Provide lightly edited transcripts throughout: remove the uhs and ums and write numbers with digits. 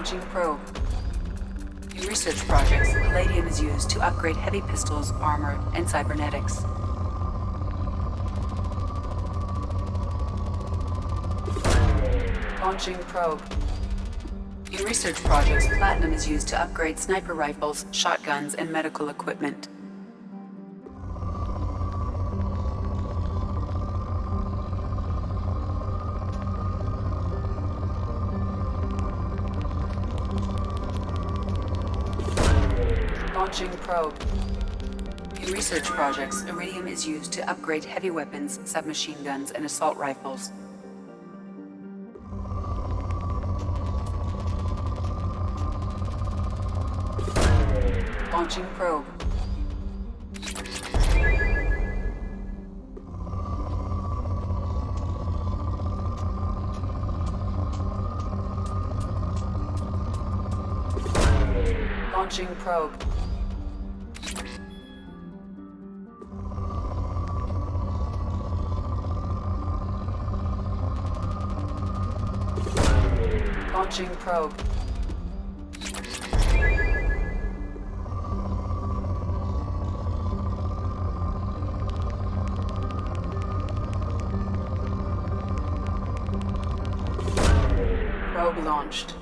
Launching probe. In research projects, palladium is used to upgrade heavy pistols, armor, and cybernetics. Launching probe. In research projects, platinum is used to upgrade sniper rifles, shotguns, and medical equipment. Launching probe. In research projects, iridium is used to upgrade heavy weapons, submachine guns, and assault rifles. Launching probe. Launching probe. Launching probe. Probe launched.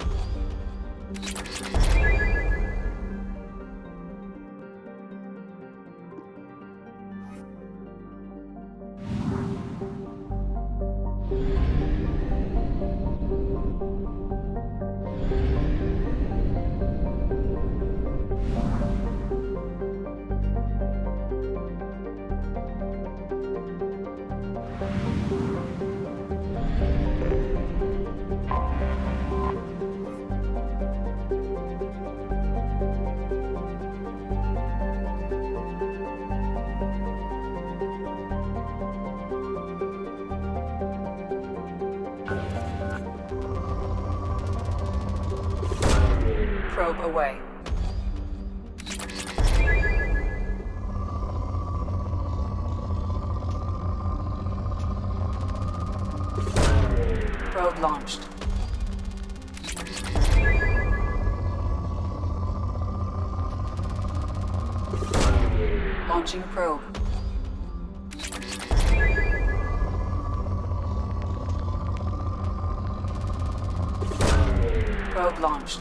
Probe away. Probe launched. Launching probe. Probe launched.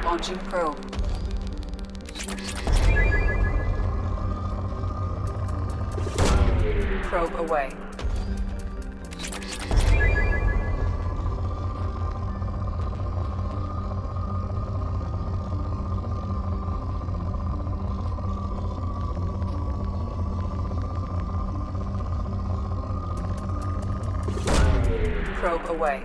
Launching probe. Probe away. Probe away.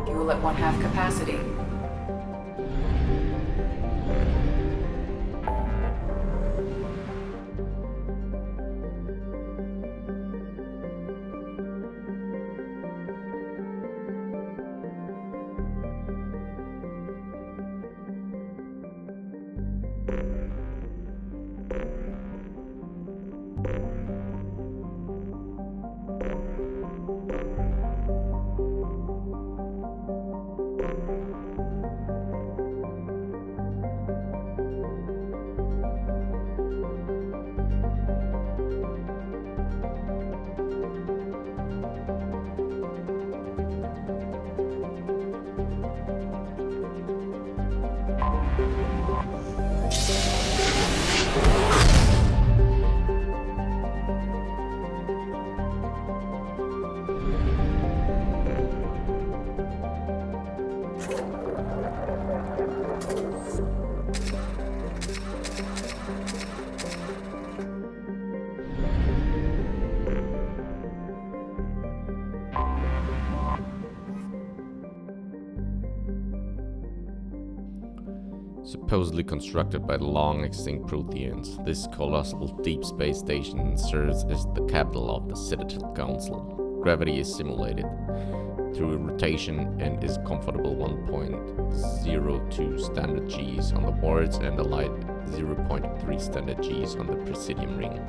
Fuel at 1/2 capacity. Supposedly constructed by the long-extinct Protheans, this colossal deep space station serves as the capital of the Citadel Council. Gravity is simulated through rotation and is comfortable 1.02 standard Gs on the wards and a light 0.3 standard Gs on the Presidium ring.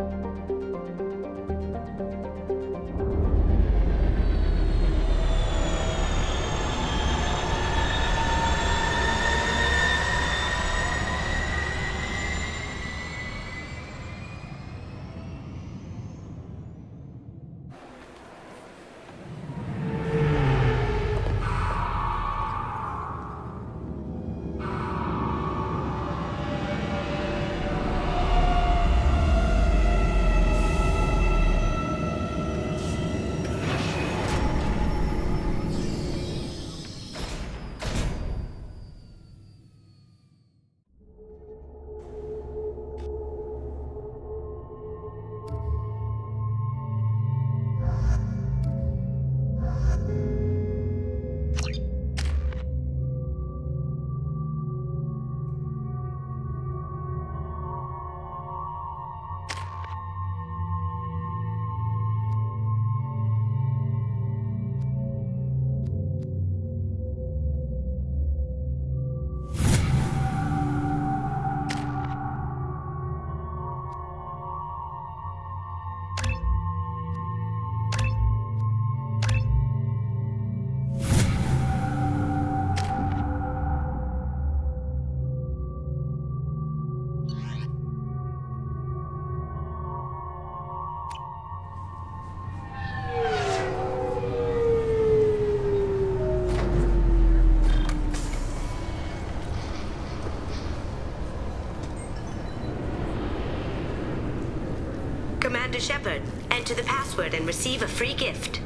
Commander Shepard, enter the password and receive a free gift.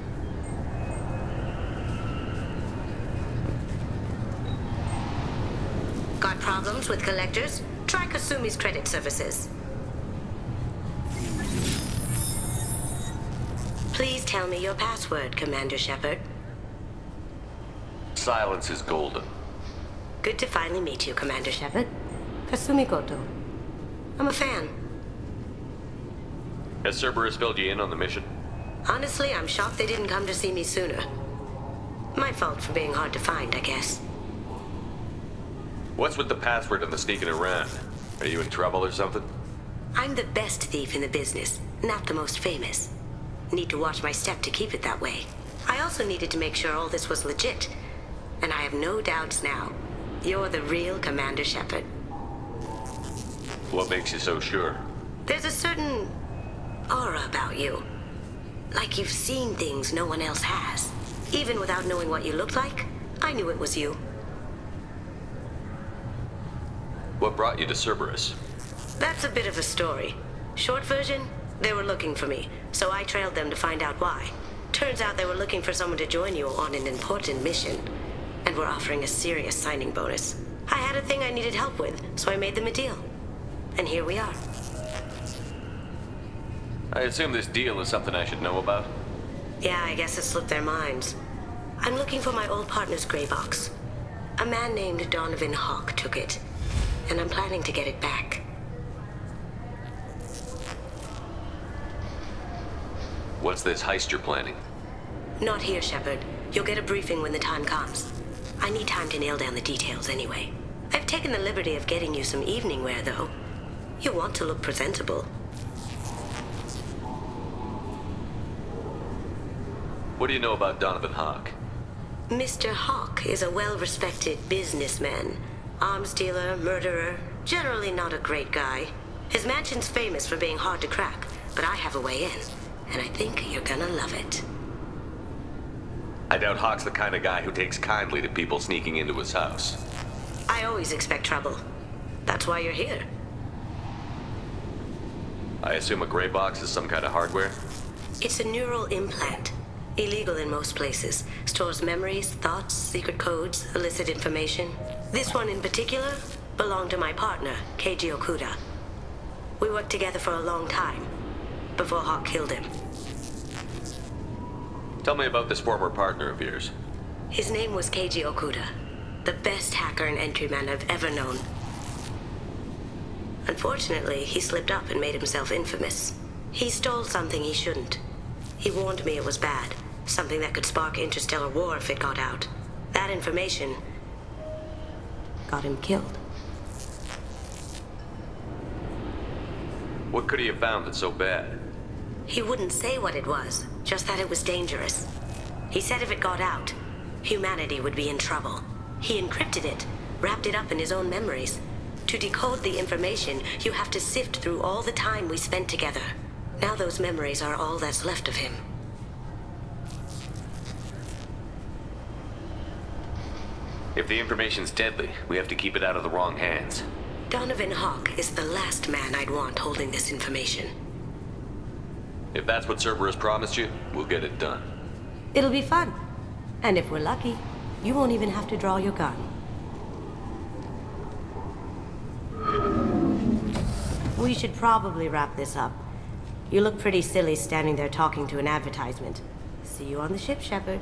Got problems with collectors? Try Kasumi's credit services. Please tell me your password, Commander Shepard. Silence is golden. Good to finally meet you, Commander Shepard. Kasumi Goto. I'm a fan. Has Cerberus filled you in on the mission? Honestly, I'm shocked they didn't come to see me sooner. My fault for being hard to find, I guess. What's with the password and the sneaking around? Are you in trouble or something? I'm the best thief in the business, not the most famous. Need to watch my step to keep it that way. I also needed to make sure all this was legit. And I have no doubts now. You're the real Commander Shepard. What makes you so sure? There's a certain aura about you. Like you've seen things no one else has. Even without knowing what you looked like, I knew it was you. What brought you to Cerberus? That's a bit of a story. Short version, they were looking for me, so I trailed them to find out why. Turns out they were looking for someone to join you on an important mission, and were offering a serious signing bonus. I had a thing I needed help with, so I made them a deal. And here we are. I assume this deal is something I should know about? Yeah, I guess it slipped their minds. I'm looking for my old partner's gray box. A man named Donovan Hawk took it, and I'm planning to get it back. What's this heist you're planning? Not here, Shepard. You'll get a briefing when the time comes. I need time to nail down the details anyway. I've taken the liberty of getting you some evening wear, though. You want to look presentable. What do you know about Donovan Hawk? Mr. Hawk is a well-respected businessman. Arms dealer, murderer, generally not a great guy. His mansion's famous for being hard to crack, but I have a way in, and I think you're gonna love it. I doubt Hawk's the kind of guy who takes kindly to people sneaking into his house. I always expect trouble. That's why you're here. I assume a gray box is some kind of hardware? It's a neural implant. Illegal in most places. Stores memories, thoughts, secret codes, illicit information. This one in particular belonged to my partner, Keiji Okuda. We worked together for a long time, before Hawk killed him. Tell me about this former partner of yours. His name was Keiji Okuda, the best hacker and entryman I've ever known. Unfortunately, he slipped up and made himself infamous. He stole something he shouldn't. He warned me it was bad, something that could spark interstellar war if it got out. That information got him killed. What could he have found that's so bad? He wouldn't say what it was, just that it was dangerous. He said if it got out, humanity would be in trouble. He encrypted it, wrapped it up in his own memories. To decode the information, you have to sift through all the time we spent together. Now those memories are all that's left of him. If the information's deadly, we have to keep it out of the wrong hands. Donovan Hawk is the last man I'd want holding this information. If that's what Cerberus promised you, we'll get it done. It'll be fun. And if we're lucky, you won't even have to draw your gun. We should probably wrap this up. You look pretty silly standing there talking to an advertisement. See you on the ship, Shepard.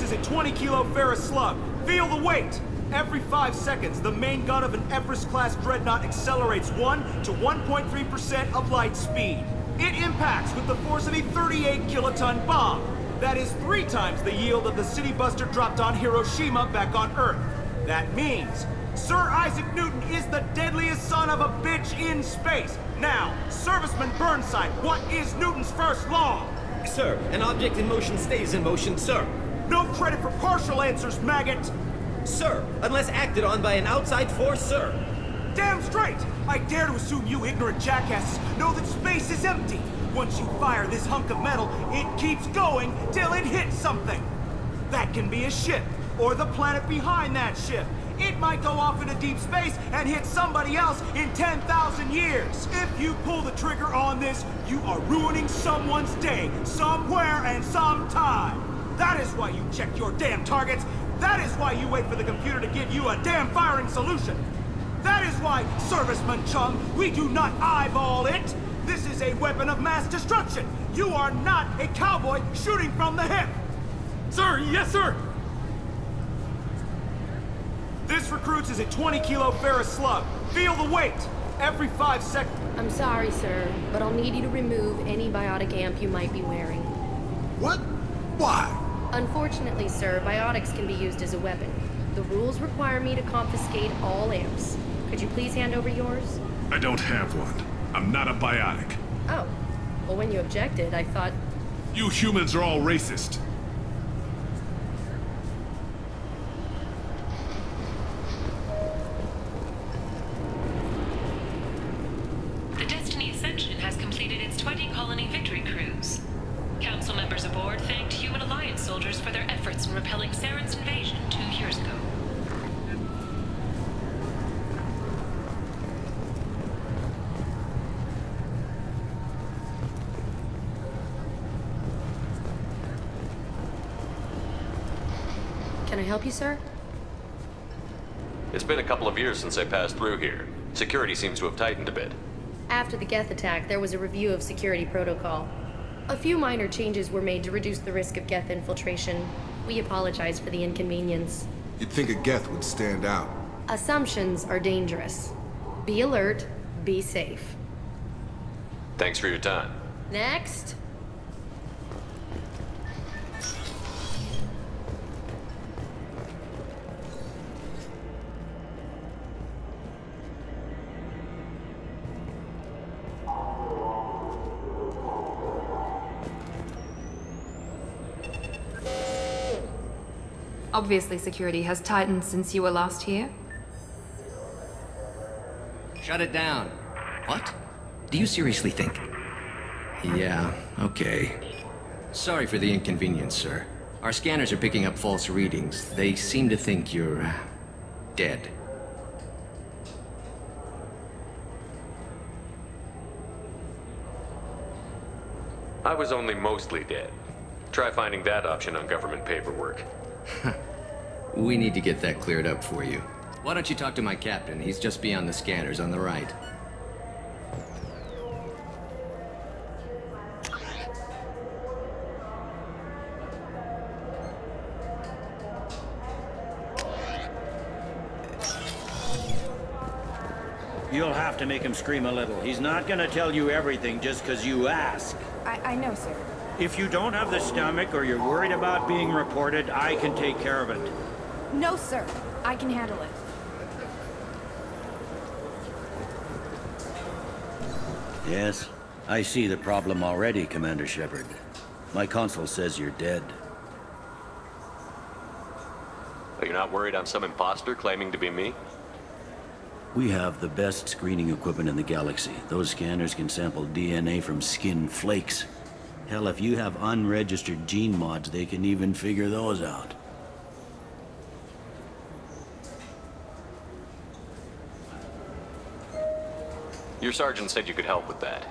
Is a 20-kilo ferrous slug. Feel the weight! Every 5 seconds, the main gun of an Everest-class dreadnought accelerates 1 to 1.3% of light speed. It impacts with the force of a 38-kiloton bomb. That is 3 times the yield of the city buster dropped on Hiroshima back on Earth. That means Sir Isaac Newton is the deadliest son of a bitch in space. Now, Serviceman Burnside, what is Newton's first law? Sir, an object in motion stays in motion, sir. No credit for partial answers, maggot! Sir, unless acted on by an outside force, sir. Damn straight! I dare to assume you ignorant jackasses know that space is empty. Once you fire this hunk of metal, it keeps going till it hits something. That can be a ship, or the planet behind that ship. It might go off into deep space and hit somebody else in 10,000 years. If you pull the trigger on this, you are ruining someone's day, somewhere and sometime. That is why you check your damn targets. That is why you wait for the computer to give you a damn firing solution. That is why, Serviceman Chung, we do not eyeball it. This is a weapon of mass destruction. You are not a cowboy shooting from the hip. Sir, yes, sir. This recruits is a 20-kilo ferrous slug. Feel the weight. Every 5 seconds. I'm sorry, sir, but I'll need you to remove any biotic amp you might be wearing. What? Why? Unfortunately, sir, biotics can be used as a weapon. The rules require me to confiscate all amps. Could you please hand over yours? I don't have one. I'm not a biotic. Oh. Well, when you objected, I thought... You humans are all racist. The Destiny Ascension has completed its 20-colony victory cruise. Council members aboard thanked Human Alliance soldiers satellites in repelling Saren's invasion 2 years ago. Can I help you, sir? It's been a couple of years since I passed through here. Security seems to have tightened a bit. After the Geth attack, there was a review of security protocol. A few minor changes were made to reduce the risk of Geth infiltration. We apologize for the inconvenience. You'd think a Geth would stand out. Assumptions are dangerous. Be alert, be safe. Thanks for your time. Next. Obviously, security has tightened since you were last here. Shut it down. What? Do you seriously think? Yeah, okay. Sorry for the inconvenience, sir. Our scanners are picking up false readings. They seem to think you're... dead. I was only mostly dead. Try finding that option on government paperwork. We need to get that cleared up for you. Why don't you talk to my captain? He's just beyond the scanners on the right. You'll have to make him scream a little. He's not gonna tell you everything just because you ask. I know, sir. If you don't have the stomach or you're worried about being reported, I can take care of it. No, sir. I can handle it. Yes, I see the problem already, Commander Shepard. My console says you're dead. Are you not worried I'm some imposter claiming to be me? We have the best screening equipment in the galaxy. Those scanners can sample DNA from skin flakes. Hell, if you have unregistered gene mods, they can even figure those out. Your sergeant said you could help with that.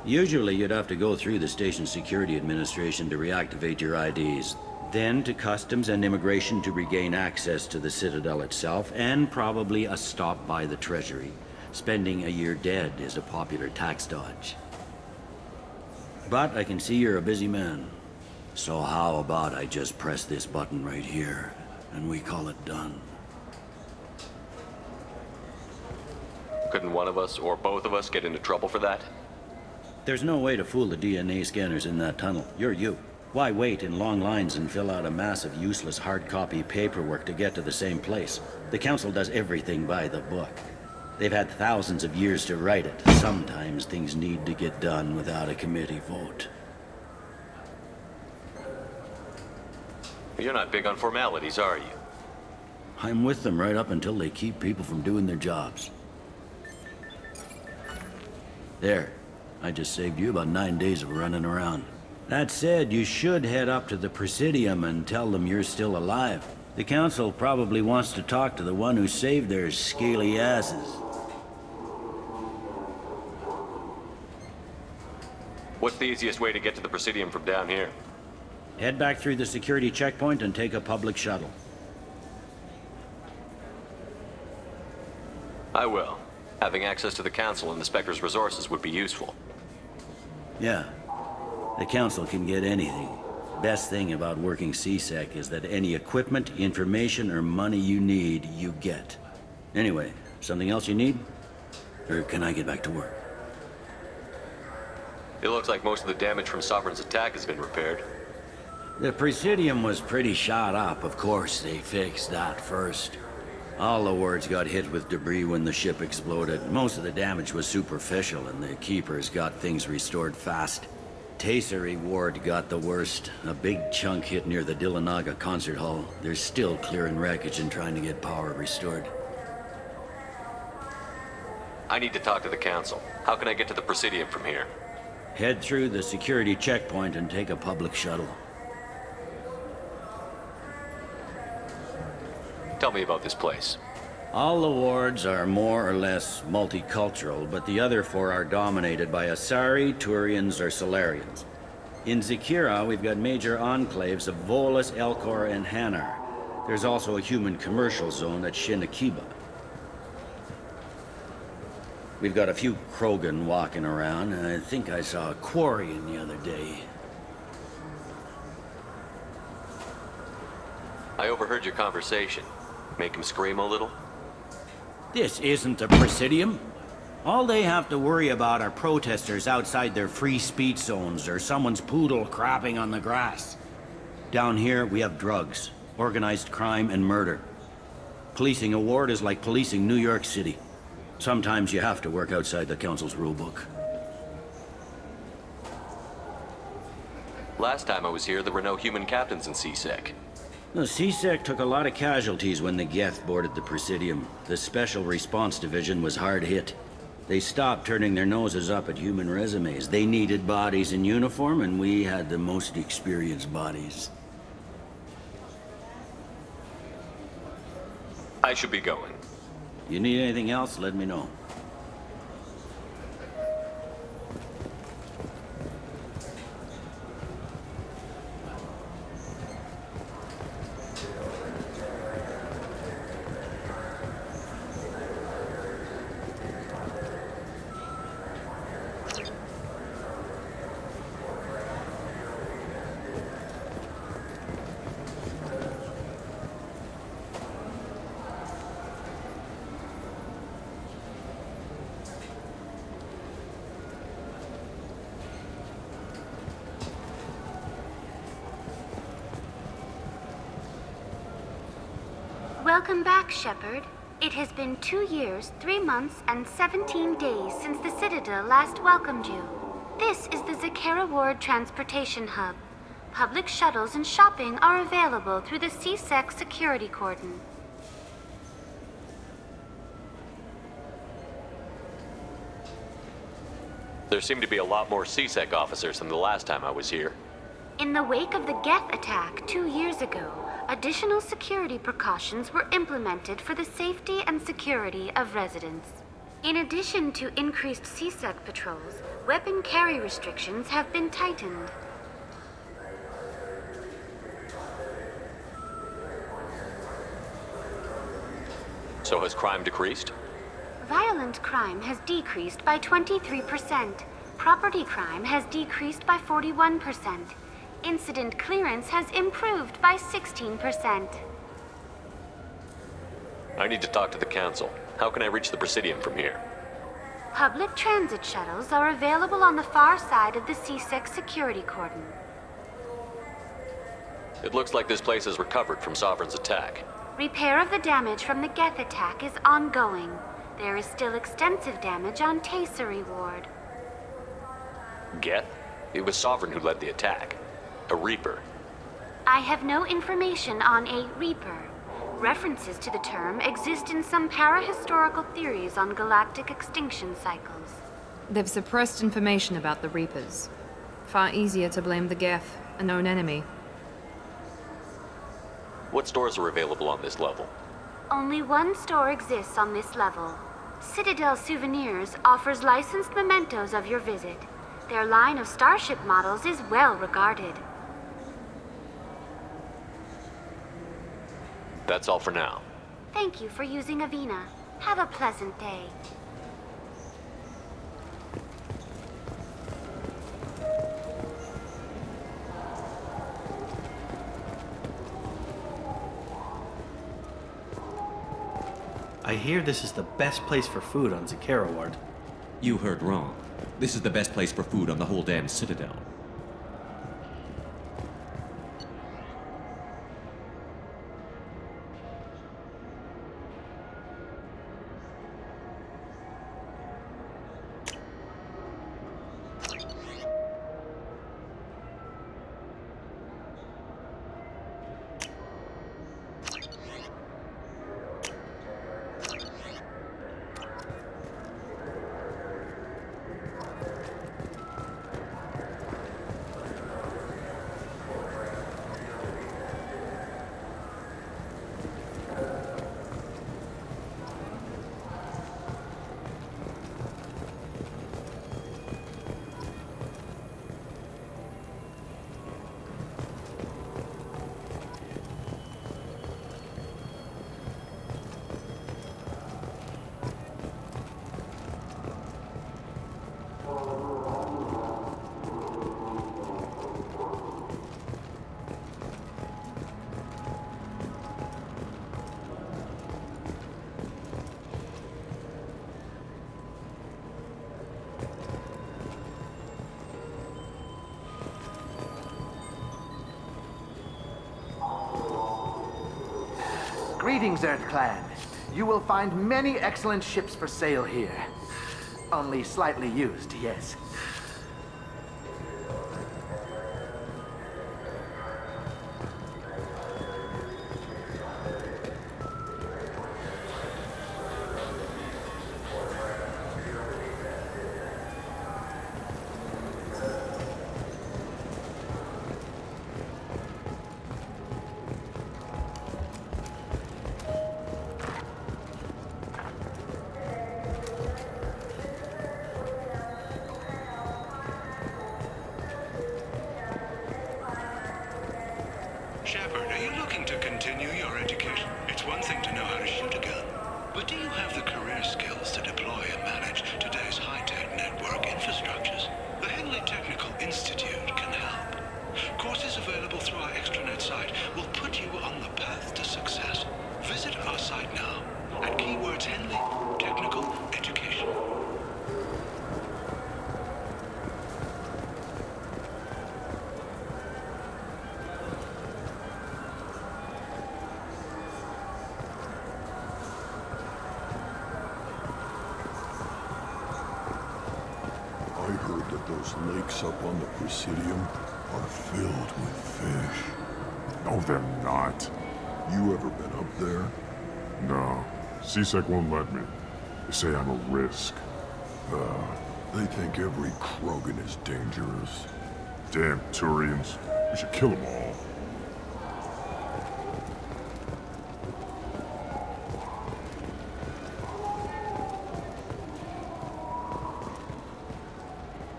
Usually you'd have to go through the station security administration to reactivate your IDs. Then to Customs and Immigration to regain access to the Citadel itself, and probably a stop by the Treasury. Spending a year dead is a popular tax dodge. But I can see you're a busy man. So how about I just press this button right here, and we call it done? Couldn't one of us, or both of us, get into trouble for that? There's no way to fool the DNA scanners in that tunnel. You're you. Why wait in long lines and fill out a massive useless hard copy paperwork to get to the same place? The Council does everything by the book. They've had thousands of years to write it. Sometimes things need to get done without a committee vote. You're not big on formalities, are you? I'm with them right up until they keep people from doing their jobs. There. I just saved you about 9 days of running around. That said, you should head up to the Presidium and tell them you're still alive. The Council probably wants to talk to the one who saved their scaly asses. What's the easiest way to get to the Presidium from down here? Head back through the security checkpoint and take a public shuttle. I will. Having access to the Council and the Spectre's resources would be useful. Yeah. The Council can get anything. Best thing about working CSEC is that any equipment, information, or money you need, you get. Anyway, something else you need? Or can I get back to work? It looks like most of the damage from Sovereign's attack has been repaired. The Presidium was pretty shot up. Of course, they fixed that first. All the wards got hit with debris when the ship exploded. Most of the damage was superficial, and the Keepers got things restored fast. Tasery Ward got the worst. A big chunk hit near the Dillanaga concert hall. They're still clearing wreckage and trying to get power restored. I need to talk to the Council. How can I get to the Presidium from here? Head through the security checkpoint and take a public shuttle. Tell me about this place. All the wards are more or less multicultural, but the other 4 are dominated by Asari, Turians, or Solarians. In Zakira, we've got major enclaves of Volus, Elcor, and Hanar. There's also a human commercial zone at Shinakiba. We've got a few Krogan walking around, and I think I saw a Quarian the other day. I overheard your conversation. Make him scream a little? This isn't the Presidium. All they have to worry about are protesters outside their free speech zones or someone's poodle crapping on the grass. Down here, we have drugs, organized crime, and murder. Policing a ward is like policing New York City. Sometimes you have to work outside the Council's rulebook. Last time I was here, there were no human captains in CSEC. The CSEC took a lot of casualties when the Geth boarded the Presidium. The Special Response Division was hard hit. They stopped turning their noses up at human resumes. They needed bodies in uniform, and we had the most experienced bodies. I should be going. You need anything else, let me know. Welcome back, Shepard. It has been 2 years, 3 months, and 17 days since the Citadel last welcomed you. This is the Zakira Ward Transportation Hub. Public shuttles and shopping are available through the CSEC security cordon. There seem to be a lot more CSEC officers than the last time I was here. In the wake of the Geth attack 2 years ago, additional security precautions were implemented for the safety and security of residents. In addition to increased CSEC patrols, weapon carry restrictions have been tightened. So has crime decreased? Violent crime has decreased by 23%. Property crime has decreased by 41%. Incident clearance has improved by 16%. I need to talk to the Council. How can I reach the Presidium from here? Public transit shuttles are available on the far side of the CSEC security cordon. It looks like this place has recovered from Sovereign's attack. Repair of the damage from the Geth attack is ongoing. There is still extensive damage on Tayseri Ward. Geth? It was Sovereign who led the attack. A Reaper. I have no information on a Reaper. References to the term exist in some parahistorical theories on galactic extinction cycles. They've suppressed information about the Reapers. Far easier to blame the Geth, a known enemy. What stores are available on this level? Only one store exists on this level. Citadel Souvenirs offers licensed mementos of your visit. Their line of starship models is well regarded. That's all for now. Thank you for using Avina. Have a pleasant day. I hear this is the best place for food on Zakira Ward. You heard wrong. This is the best place for food on the whole damn Citadel. Greetings, Earth Clan. You will find many excellent ships for sale here. Only slightly used, yes. Shepard, are you looking to continue your education? It's one thing to know how to shoot a gun, but do you have the career skills to deploy and manage today's high-tech network infrastructures? The Henley Technical Institute can help. Courses available through our extranet site will put you on the path to success. Visit our site now at keywords Henley Technical Education. Those lakes up on the Presidium are filled with fish. No, they're not. You ever been up there? No. CSEC won't let me. They say I'm a risk. They think every Krogan is dangerous. Damn Turians. We should kill them all.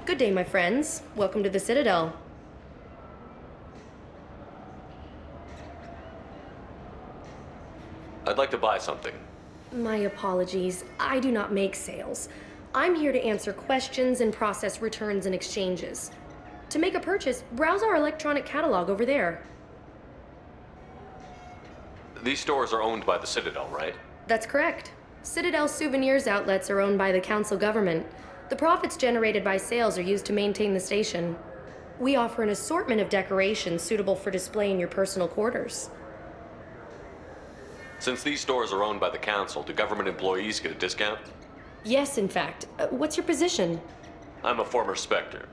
Good day, my friends. Welcome to the Citadel. I'd like to buy something. My apologies. I do not make sales. I'm here to answer questions and process returns and exchanges. To make a purchase, browse our electronic catalog over there. These stores are owned by the Citadel, right? That's correct. Citadel souvenirs outlets are owned by the Council government. The profits generated by sales are used to maintain the station. We offer an assortment of decorations suitable for display in your personal quarters. Since these stores are owned by the Council, do government employees get a discount? Yes, in fact. What's your position? I'm a former Spectre.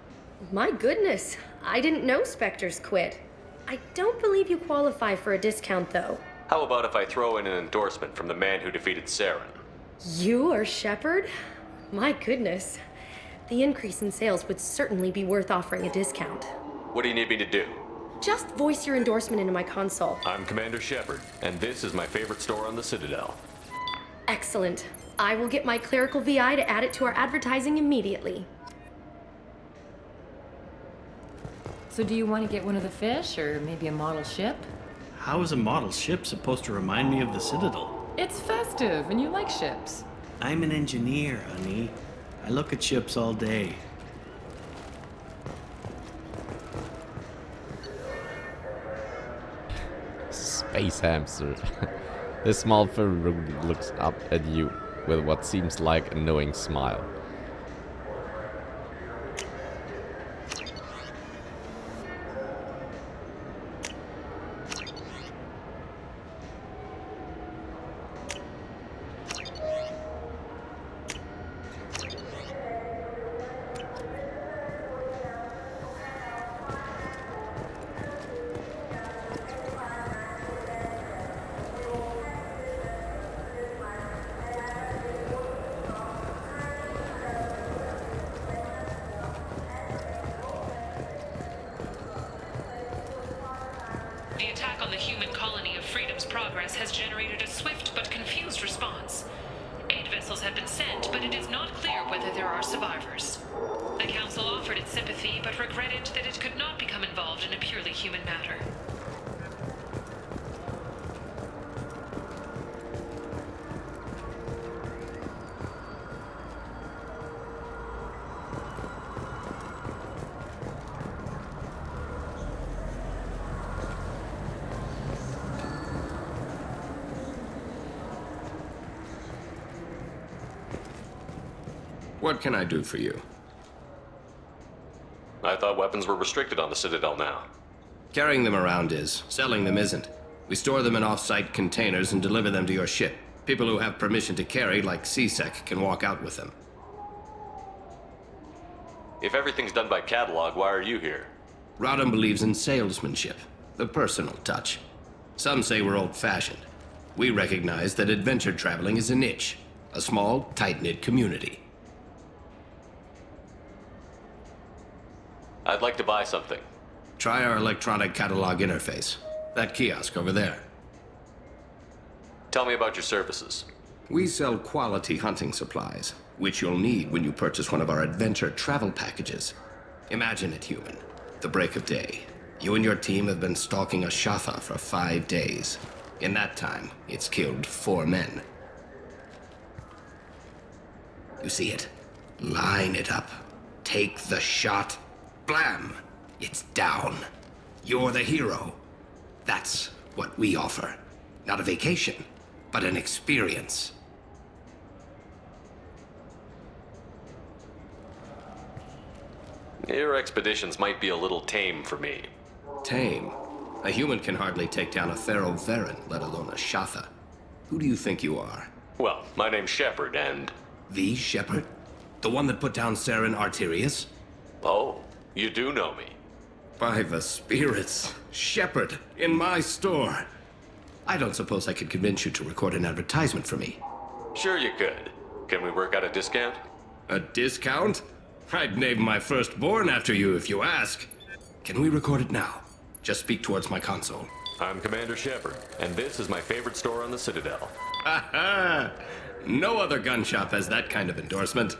My goodness, I didn't know Spectres quit. I don't believe you qualify for a discount, though. How about if I throw in an endorsement from the man who defeated Saren? You are Shepard? My goodness. The increase in sales would certainly be worth offering a discount. What do you need me to do? Just voice your endorsement into my console. I'm Commander Shepard, and this is my favorite store on the Citadel. Excellent. I will get my clerical VI to add it to our advertising immediately. So do you want to get one of the fish, or maybe a model ship? How is a model ship supposed to remind me of the Citadel? It's festive, and you like ships. I'm an engineer, honey. I look at ships all day. Space hamster. The small furry rodent looks up at you with what seems like a knowing smile. The attack on the human colony of Freedom's Progress has generated a swift but confused response. 8 vessels have been sent, but it is not clear whether there are survivors. The Council offered its sympathy, but regretted that it could not become involved in a purely human matter. What can I do for you? I thought weapons were restricted on the Citadel now. Carrying them around is. Selling them isn't. We store them in off-site containers and deliver them to your ship. People who have permission to carry, like CSEC, can walk out with them. If everything's done by catalog, why are you here? Rodham believes in salesmanship, the personal touch. Some say we're old-fashioned. We recognize that adventure traveling is a niche, a small, tight-knit community. I'd like to buy something. Try our electronic catalog interface. That kiosk over there. Tell me about your services. We sell quality hunting supplies, which you'll need when you purchase one of our adventure travel packages. Imagine it, human. The break of day. You and your team have been stalking a Shatha for 5 days. In that time, it's killed 4 men. You see it? Line it up. Take the shot. Blam! It's down. You're the hero. That's what we offer. Not a vacation, but an experience. Your expeditions might be a little tame for me. Tame? A human can hardly take down a Thero Varen, let alone a Shatha. Who do you think you are? Well, my name's Shepard, and... The Shepard? The one that put down Saren Arterius? Oh, you do know me. By the spirits. Shepard, in my store. I don't suppose I could convince you to record an advertisement for me. Sure you could. Can we work out a discount? A discount? I'd name my firstborn after you if you ask. Can we record it now? Just speak towards my console. I'm Commander Shepard, and this is my favorite store on the Citadel. Ha ha! No other gun shop has that kind of endorsement.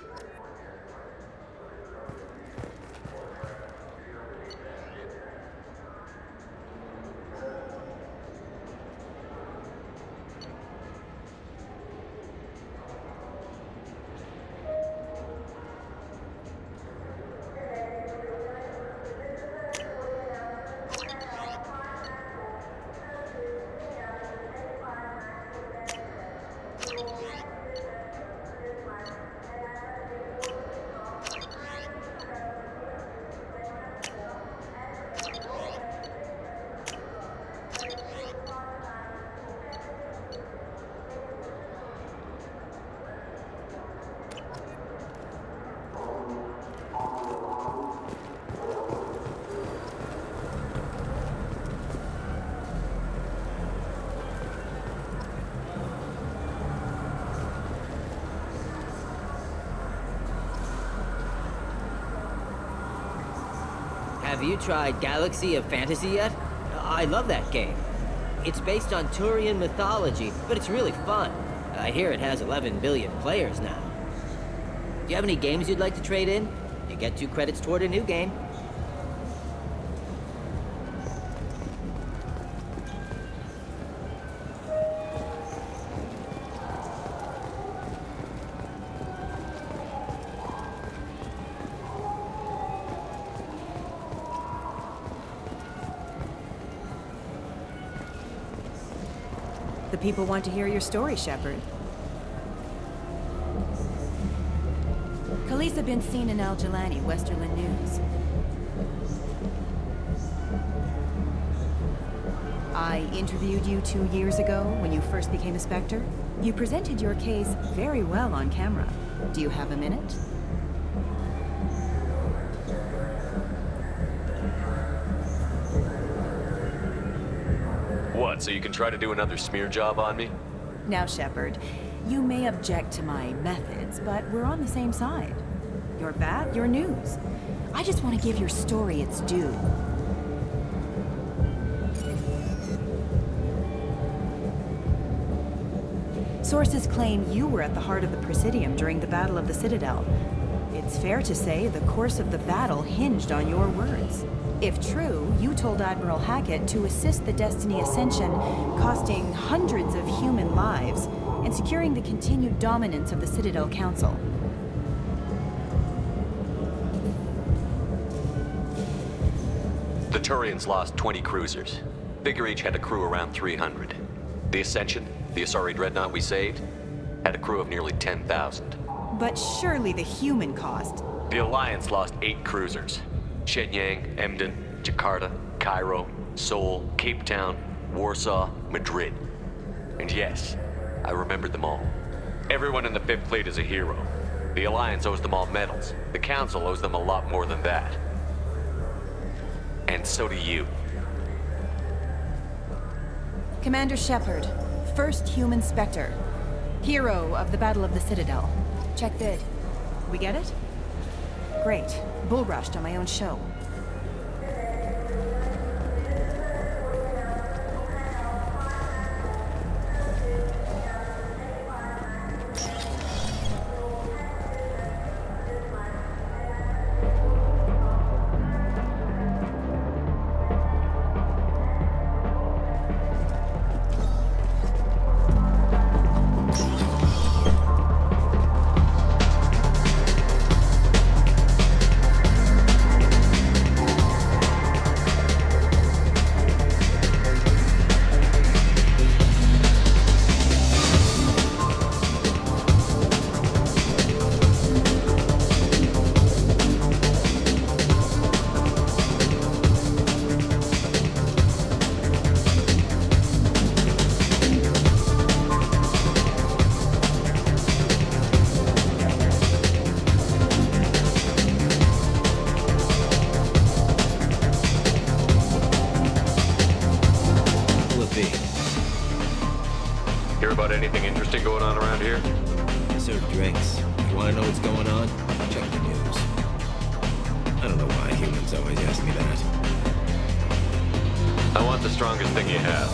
Have you tried Galaxy of Fantasy yet? I love that game. It's based on Turian mythology, but it's really fun. I hear it has 11 billion players now. Do you have any games you'd like to trade in? You get 2 credits toward a new game. The people want to hear your story, Shepard. Khaleesa been seen in Al-Jalani, Westerland News. I interviewed you 2 years ago when you first became a Spectre. You presented your case very well on camera. Do you have a minute? What, so you can try to do another smear job on me? Now, Shepard, you may object to my methods, but we're on the same side. You're bad, you're news. I just want to give your story its due. Sources claim you were at the heart of the Presidium during the Battle of the Citadel. It's fair to say the course of the battle hinged on your words. If true, you told Admiral Hackett to assist the Destiny Ascension, costing hundreds of human lives, and securing the continued dominance of the Citadel Council. The Turians lost 20 cruisers. Figure each had a crew around 300. The Ascension, the Asari dreadnought we saved, had a crew of nearly 10,000. But surely the human cost. The Alliance lost 8 cruisers. Shenyang, Emden, Jakarta, Cairo, Seoul, Cape Town, Warsaw, Madrid. And yes, I remembered them all. Everyone in the Fifth Fleet is a hero. The Alliance owes them all medals. The Council owes them a lot more than that. And so do you. Commander Shepard, first human Spectre. Hero of the Battle of the Citadel. Check vid. We get it? Great. Bull rushed on my own show. Hear about anything interesting going on around here? I serve drinks. You want to know what's going on? Check the news. I don't know why humans always ask me that. I want the strongest thing you have.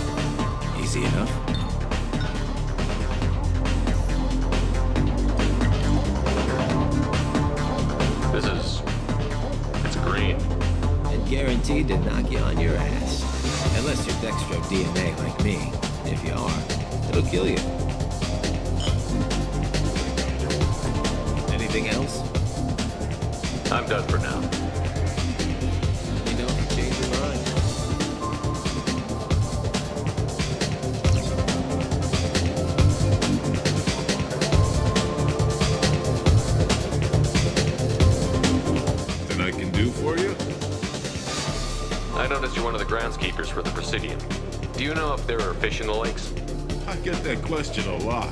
Easy enough. It's green. And guaranteed to knock you on your ass. Unless you're dextro DNA like me. If you are, it'll kill you. Anything else? I'm done for now. You know, if you change your mind. Anything I can do for you? I noticed you're one of the groundskeepers for the Presidium. Do you know if there are fish in the lakes? I get that question a lot.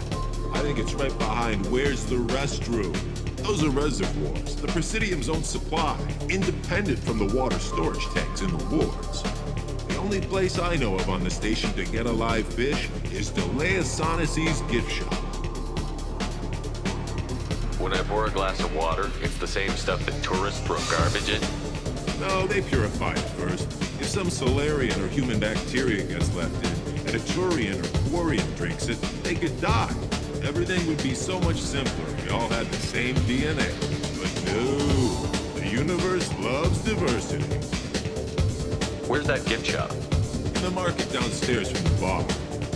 I think it's right behind where's the restroom. Those are reservoirs, the Presidium's own supply, independent from the water storage tanks in the wards. The only place I know of on the station to get a live fish is Delea Sonesi's gift shop. When I pour a glass of water, it's the same stuff that tourists throw garbage in? No, they purify it first. If some Solarian or human bacteria gets left in, and a Turian or Quarian drinks it, they could die. Everything would be so much simpler if we all had the same DNA. But no, the universe loves diversity. Where's that gift shop? In the market downstairs from the bar.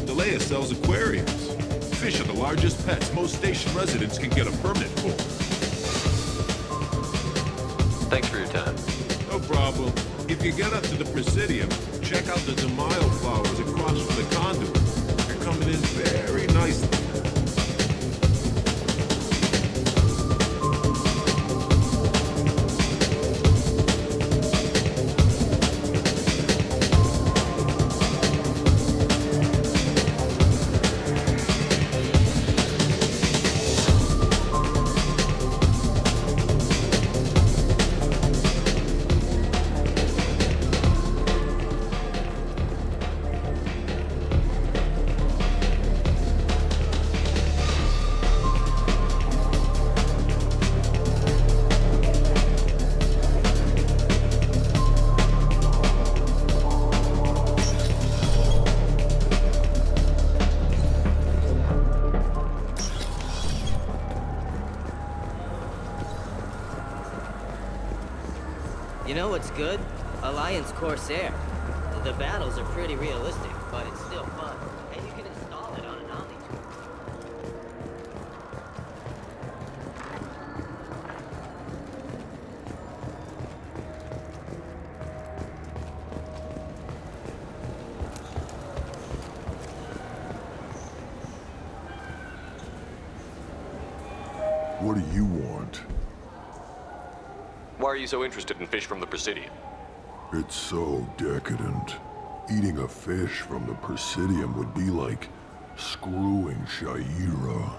Delea sells aquariums. Fish are the largest pets most station residents can get a permit for. Thanks for your time. No problem. If you get up to the Presidium, check out the Demaio flowers across from the conduit. They're coming in very nicely. You know what's good? Alliance Corsair. The battles are pretty realistic, but it's still fun. And you can install it on an Omni tool. What do you want? Why are you so interested in fish from the Presidium? It's so decadent. Eating a fish from the Presidium would be like screwing Shaira.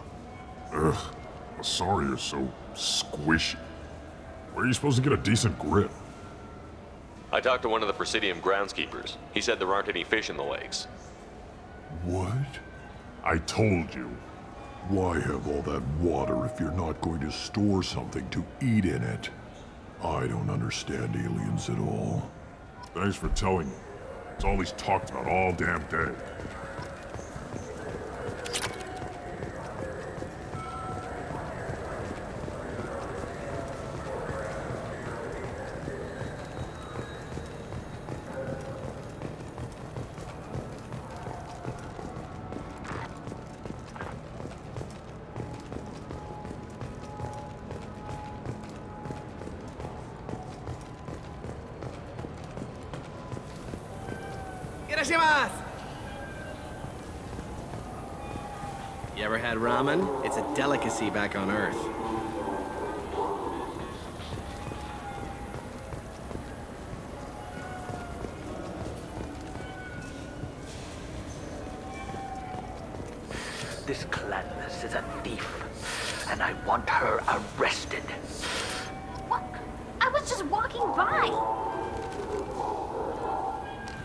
Ugh, Asari are so squishy. Where are you supposed to get a decent grip? I talked to one of the Presidium groundskeepers. He said there aren't any fish in the lakes. What? I told you. Why have all that water if you're not going to store something to eat in it? I don't understand aliens at all. Thanks for telling me. It's all he's talked about all damn day. You ever had ramen? It's a delicacy back on Earth. This clanless is a thief, and I want her arrested. What? I was just walking by.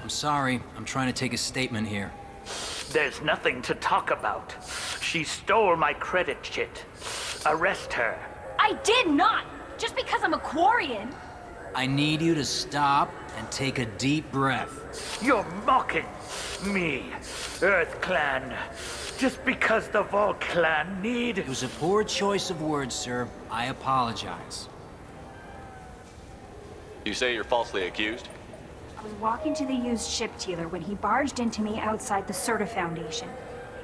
I'm sorry. I'm trying to take a statement here. There's nothing to talk about. She stole my credit chit. Arrest her. I did not! Just because I'm a Quarian. I need you to stop and take a deep breath. You're mocking me, Earth Clan. Just because the Vol Clan need... It was a poor choice of words, sir. I apologize. You say you're falsely accused? I was walking to the used ship dealer when he barged into me outside the Serta Foundation.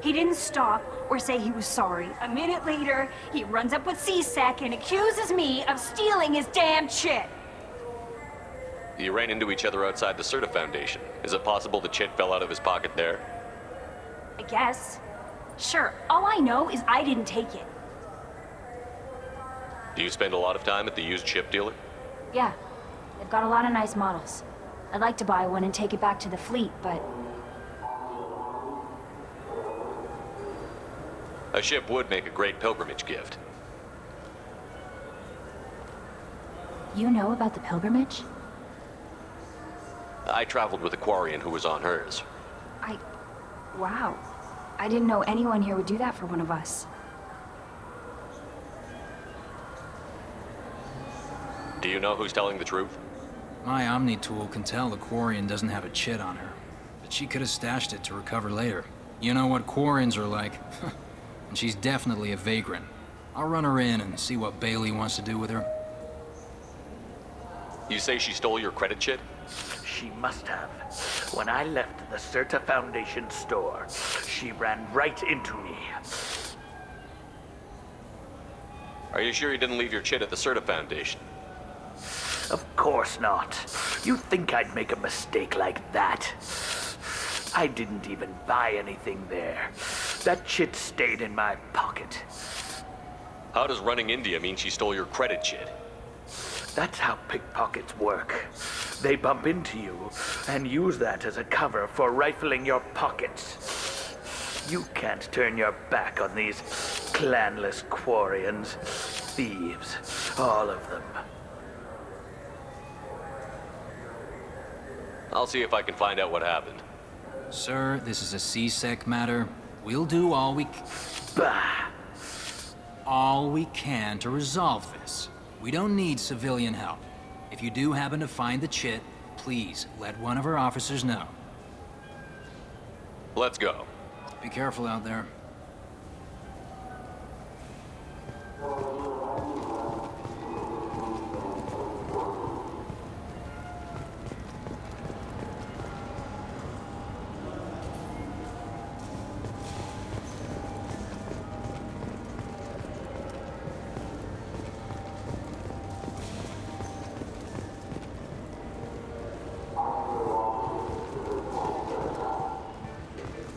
He didn't stop or say he was sorry. A minute later, he runs up with CSEC and accuses me of stealing his damn chit. You ran into each other outside the Serta Foundation. Is it possible the chit fell out of his pocket there? I guess. Sure, all I know is I didn't take it. Do you spend a lot of time at the used ship dealer? Yeah, they've got a lot of nice models. I'd like to buy one and take it back to the fleet, but... A ship would make a great pilgrimage gift. You know about the pilgrimage? I traveled with a Quarian who was on hers. Wow. I didn't know anyone here would do that for one of us. Do you know who's telling the truth? My Omni tool can tell the Quarian doesn't have a chit on her, but she could have stashed it to recover later. You know what Quarians are like. And she's definitely a vagrant. I'll run her in and see what Bailey wants to do with her. You say she stole your credit chit? She must have. When I left the Serta Foundation store, she ran right into me. Are you sure you didn't leave your chit at the Serta Foundation? Of course not. You think I'd make a mistake like that? I didn't even buy anything there. That chit stayed in my pocket. How does running India mean she stole your credit chit? That's how pickpockets work. They bump into you and use that as a cover for rifling your pockets. You can't turn your back on these clanless Quarians. Thieves, all of them. I'll see if I can find out what happened. Sir, this is a CSEC matter. We'll do all we can to resolve this. We don't need civilian help. If you do happen to find the chit, please let one of our officers know. Let's go. Be careful out there.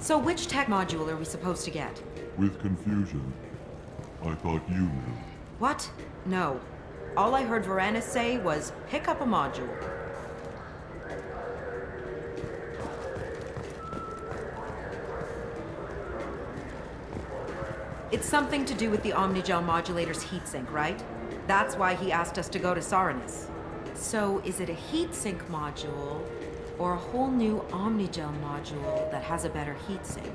So which tech module are we supposed to get? With confusion. I thought you knew. What? No. All I heard Varanus say was, pick up a module. It's something to do with the Omnigel modulator's heatsink, right? That's why he asked us to go to Saranus. So, is it a heatsink module, or a whole new Omnigel module that has a better heatsink?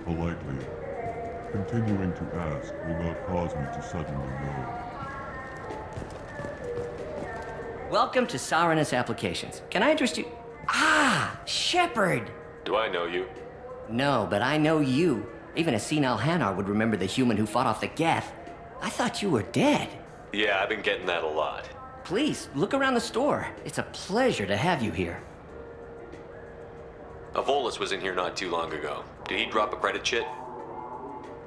Politely, continuing to ask will not cause me to suddenly know. Welcome to Saranus Applications. Can I interest you? Ah, Shepard! Do I know you? No, but I know you. Even a senile Hanar would remember the human who fought off the Geth. I thought you were dead. Yeah, I've been getting that a lot. Please, look around the store. It's a pleasure to have you here. Avolis was in here not too long ago. Did he drop a credit chit?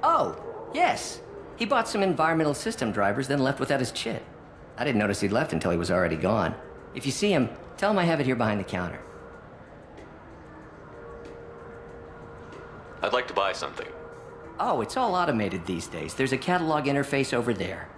Oh, yes. He bought some environmental system drivers, then left without his chit. I didn't notice he'd left until he was already gone. If you see him, tell him I have it here behind the counter. I'd like to buy something. Oh, it's all automated these days. There's a catalog interface over there.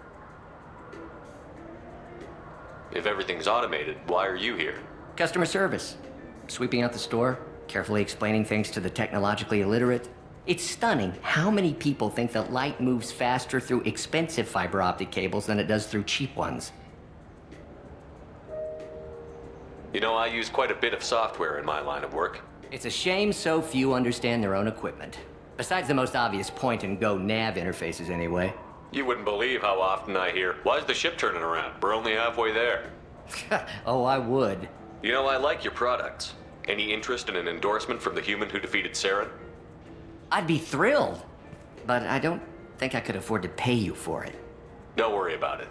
If everything's automated, why are you here? Customer service. Sweeping out the store, carefully explaining things to the technologically illiterate. It's stunning how many people think that light moves faster through expensive fiber optic cables than it does through cheap ones. You know, I use quite a bit of software in my line of work. It's a shame so few understand their own equipment. Besides the most obvious point-and-go nav interfaces, anyway. You wouldn't believe how often I hear, "Why's the ship turning around? We're only halfway there." Oh, I would. You know, I like your products. Any interest in an endorsement from the human who defeated Saren? I'd be thrilled. But I don't think I could afford to pay you for it. Don't worry about it.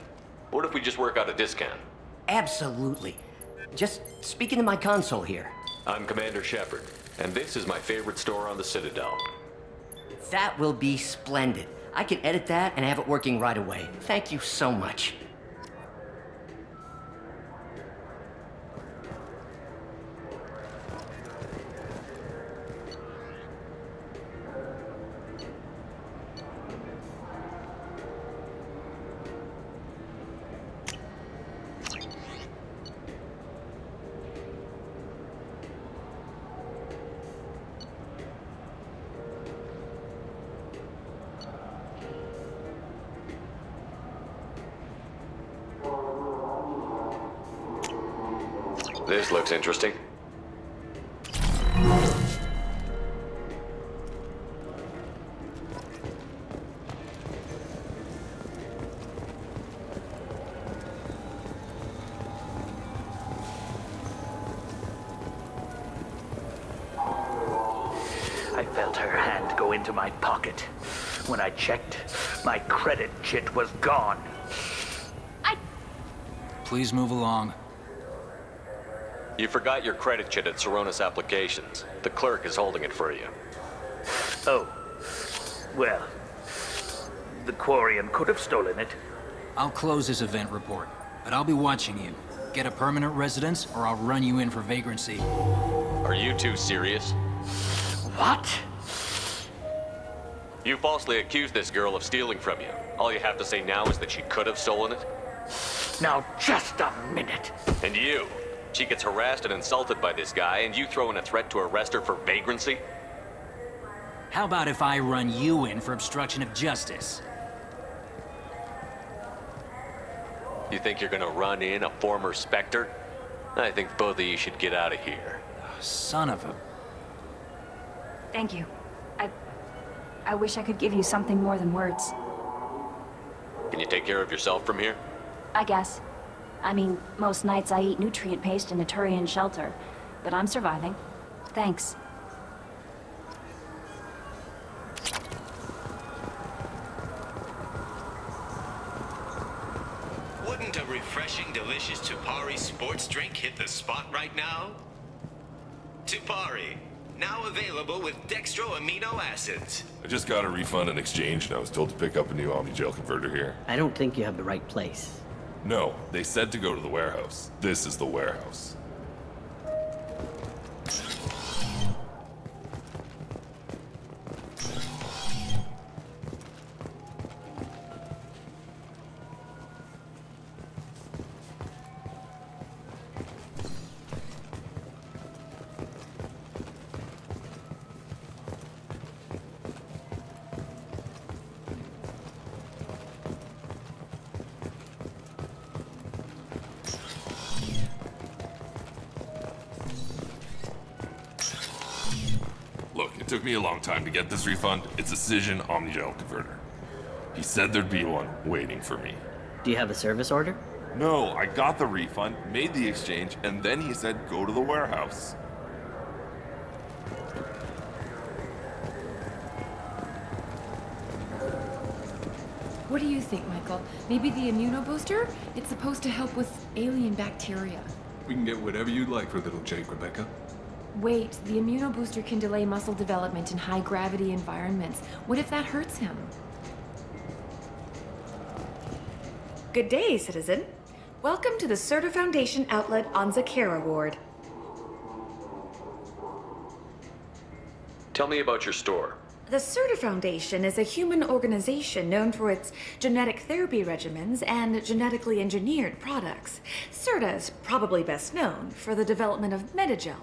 What if we just work out a discount? Absolutely. Just speak into my console here. I'm Commander Shepard, and this is my favorite store on the Citadel. That will be splendid. I can edit that and have it working right away. Thank you so much. This looks interesting. I felt her hand go into my pocket. When I checked, my credit chit was gone. Please move along. You forgot your credit chit at Saranus Applications. The clerk is holding it for you. Oh. Well, the Quarian could have stolen it. I'll close this event report, but I'll be watching you. Get a permanent residence, or I'll run you in for vagrancy. Are you two serious? What? You falsely accused this girl of stealing from you. All you have to say now is that she could have stolen it? Now, just a minute. And you? She gets harassed and insulted by this guy, and you throw in a threat to arrest her for vagrancy? How about if I run you in for obstruction of justice? You think you're gonna run in a former Spectre? I think both of you should get out of here. Son of a... Thank you. I wish I could give you something more than words. Can you take care of yourself from here? I guess. I mean, most nights I eat nutrient paste in a Turian shelter, but I'm surviving. Thanks. Wouldn't a refreshing, delicious Tupari sports drink hit the spot right now? Tupari, now available with dextro amino acids. I just got a refund in exchange and I was told to pick up a new Omnigel converter here. I don't think you have the right place. No, they said to go to the warehouse. This is the warehouse. took me a long time to get this refund. It's a Cision Omnigel converter. He said there'd be one waiting for me. Do you have a service order? No, I got the refund, made the exchange, and then he said go to the warehouse. What do you think, Michael? Maybe the immunobooster? It's supposed to help with alien bacteria. We can get whatever you'd like for little Jake, Rebecca. Wait, the immunobooster can delay muscle development in high-gravity environments. What if that hurts him? Good day, citizen. Welcome to the Certa Foundation outlet on Zakera Ward. Tell me about your store. The Certa Foundation is a human organization known for its genetic therapy regimens and genetically engineered products. Certa is probably best known for the development of Metagel.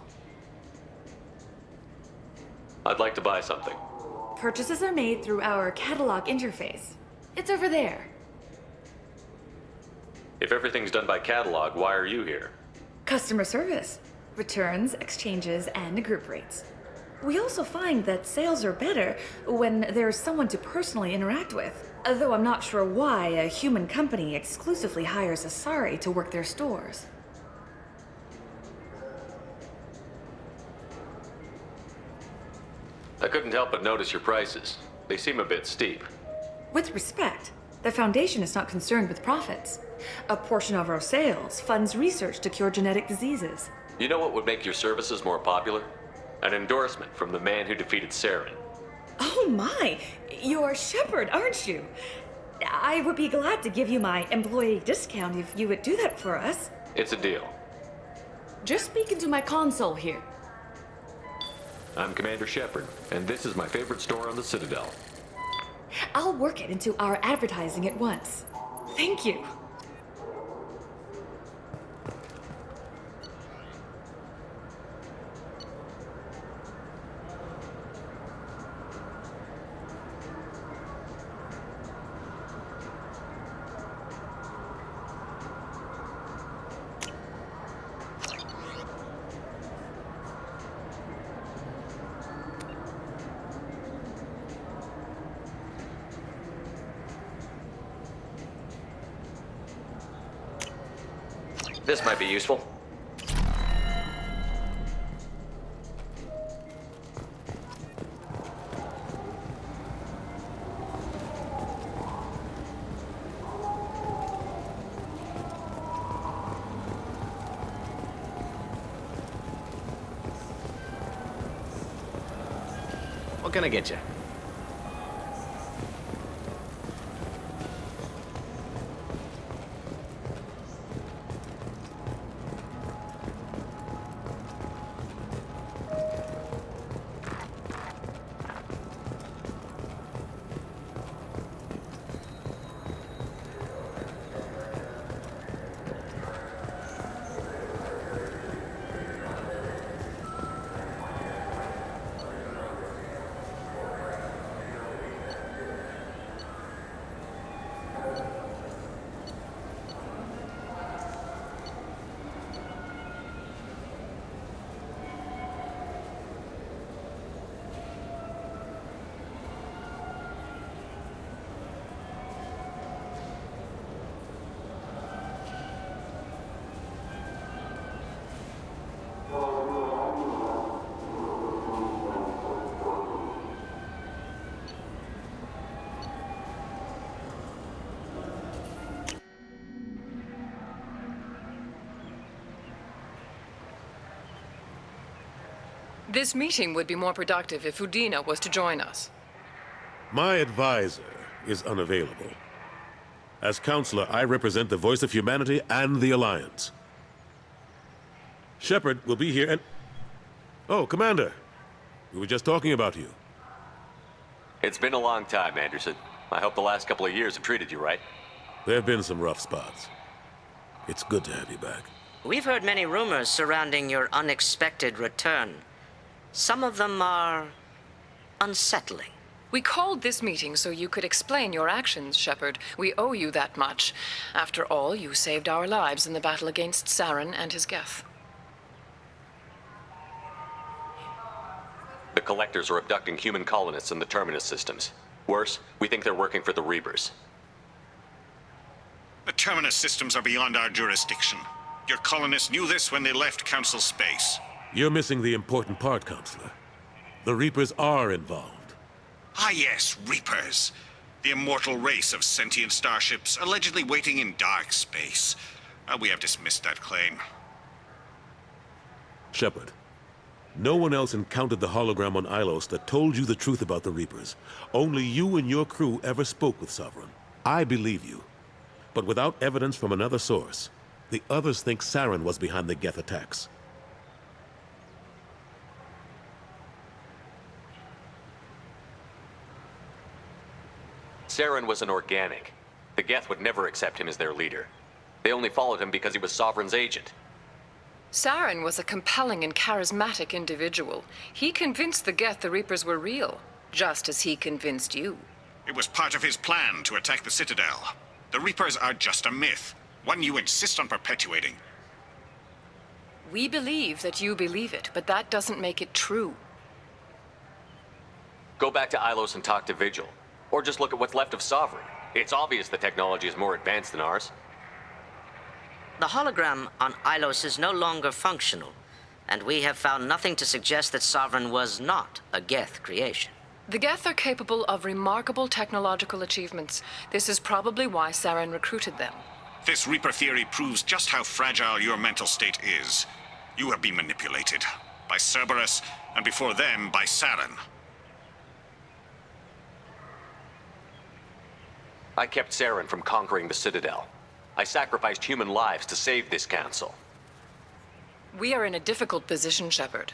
I'd like to buy something. Purchases are made through our catalog interface. It's over there. If everything's done by catalog, why are you here? Customer service, returns, exchanges, and group rates. We also find that sales are better when there's someone to personally interact with. Though I'm not sure why a human company exclusively hires Asari to work their stores. I couldn't help but notice your prices. They seem a bit steep. With respect, the Foundation is not concerned with profits. A portion of our sales funds research to cure genetic diseases. You know what would make your services more popular? An endorsement from the man who defeated Saren. Oh my! You're Shepard, aren't you? I would be glad to give you my employee discount if you would do that for us. It's a deal. Just speak into my console here. I'm Commander Shepard, and this is my favorite store on the Citadel. I'll work it into our advertising at once. Thank you. This might be useful. What can I get you? This meeting would be more productive if Udina was to join us. My advisor is unavailable. As counselor, I represent the voice of humanity and the Alliance. Shepard will be here and... Oh, Commander. We were just talking about you. It's been a long time, Anderson. I hope the last couple of years have treated you right. There have been some rough spots. It's good to have you back. We've heard many rumors surrounding your unexpected return. Some of them are unsettling. We called this meeting so you could explain your actions, Shepard. We owe you that much. After all, you saved our lives in the battle against Saren and his Geth. The collectors are abducting human colonists in the Terminus systems. Worse, we think they're working for the Reapers. The Terminus systems are beyond our jurisdiction. Your colonists knew this when they left Council space. You're missing the important part, Counselor. The Reapers are involved. Ah yes, Reapers. The immortal race of sentient starships allegedly waiting in dark space. We have dismissed that claim. Shepard, no one else encountered the hologram on Ilos that told you the truth about the Reapers. Only you and your crew ever spoke with Sovereign. I believe you. But without evidence from another source, the others think Saren was behind the Geth attacks. Saren was an organic. The Geth would never accept him as their leader. They only followed him because he was Sovereign's agent. Saren was a compelling and charismatic individual. He convinced the Geth the Reapers were real, just as he convinced you. It was part of his plan to attack the Citadel. The Reapers are just a myth, one you insist on perpetuating. We believe that you believe it, but that doesn't make it true. Go back to Ilos and talk to Vigil. Or just look at what's left of Sovereign. It's obvious the technology is more advanced than ours. The hologram on Ilos is no longer functional, and we have found nothing to suggest that Sovereign was not a Geth creation. The Geth are capable of remarkable technological achievements. This is probably why Saren recruited them. This Reaper theory proves just how fragile your mental state is. You have been manipulated. By Cerberus, and before them, by Saren. I kept Saren from conquering the Citadel. I sacrificed human lives to save this council. We are in a difficult position, Shepard.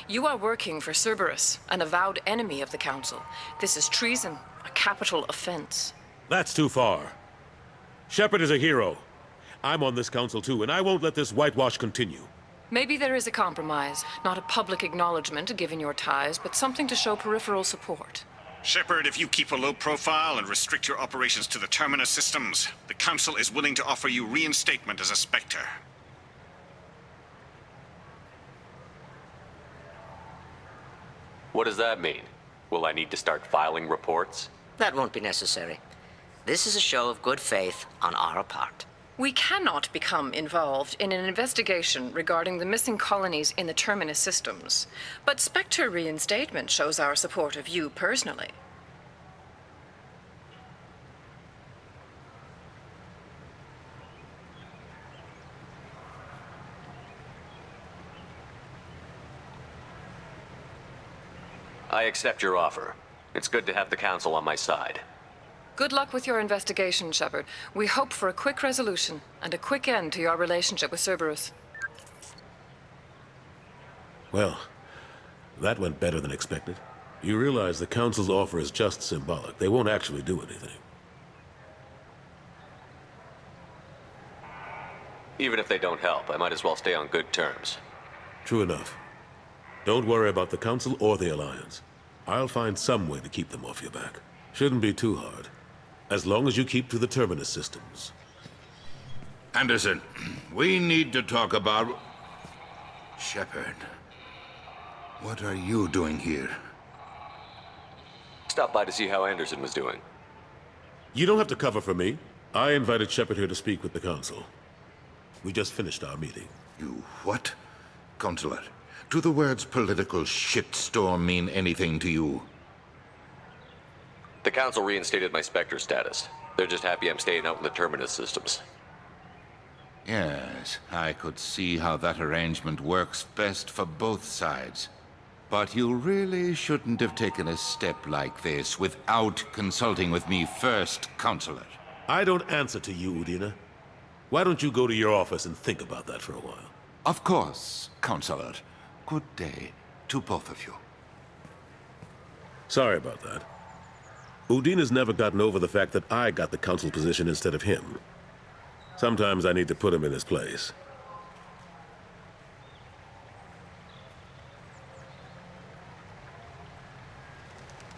You are working for Cerberus, an avowed enemy of the Council. This is treason, a capital offense. That's too far. Shepard is a hero. I'm on this council too, and I won't let this whitewash continue. Maybe there is a compromise, not a public acknowledgement given your ties, but something to show peripheral support. Shepard, if you keep a low profile and restrict your operations to the Terminus systems, the Council is willing to offer you reinstatement as a Spectre. What does that mean? Will I need to start filing reports? That won't be necessary. This is a show of good faith on our part. We cannot become involved in an investigation regarding the missing colonies in the Terminus systems, but Spectre reinstatement shows our support of you personally. I accept your offer. It's good to have the Council on my side. Good luck with your investigation, Shepard. We hope for a quick resolution and a quick end to your relationship with Cerberus. Well, that went better than expected. You realize the Council's offer is just symbolic. They won't actually do anything. Even if they don't help, I might as well stay on good terms. True enough. Don't worry about the Council or the Alliance. I'll find some way to keep them off your back. Shouldn't be too hard. As long as you keep to the Terminus systems. Anderson, we need to talk about... Shepard. What are you doing here? Stopped by to see how Anderson was doing. You don't have to cover for me. I invited Shepard here to speak with the Council. We just finished our meeting. You what? Consular, do the words political shitstorm mean anything to you? The Council reinstated my Spectre status. They're just happy I'm staying out in the Terminus systems. Yes, I could see how that arrangement works best for both sides. But you really shouldn't have taken a step like this without consulting with me first, Counselor. I don't answer to you, Udina. Why don't you go to your office and think about that for a while? Of course, Counselor. Good day to both of you. Sorry about that. Udina's never gotten over the fact that I got the Council position instead of him. Sometimes I need to put him in his place.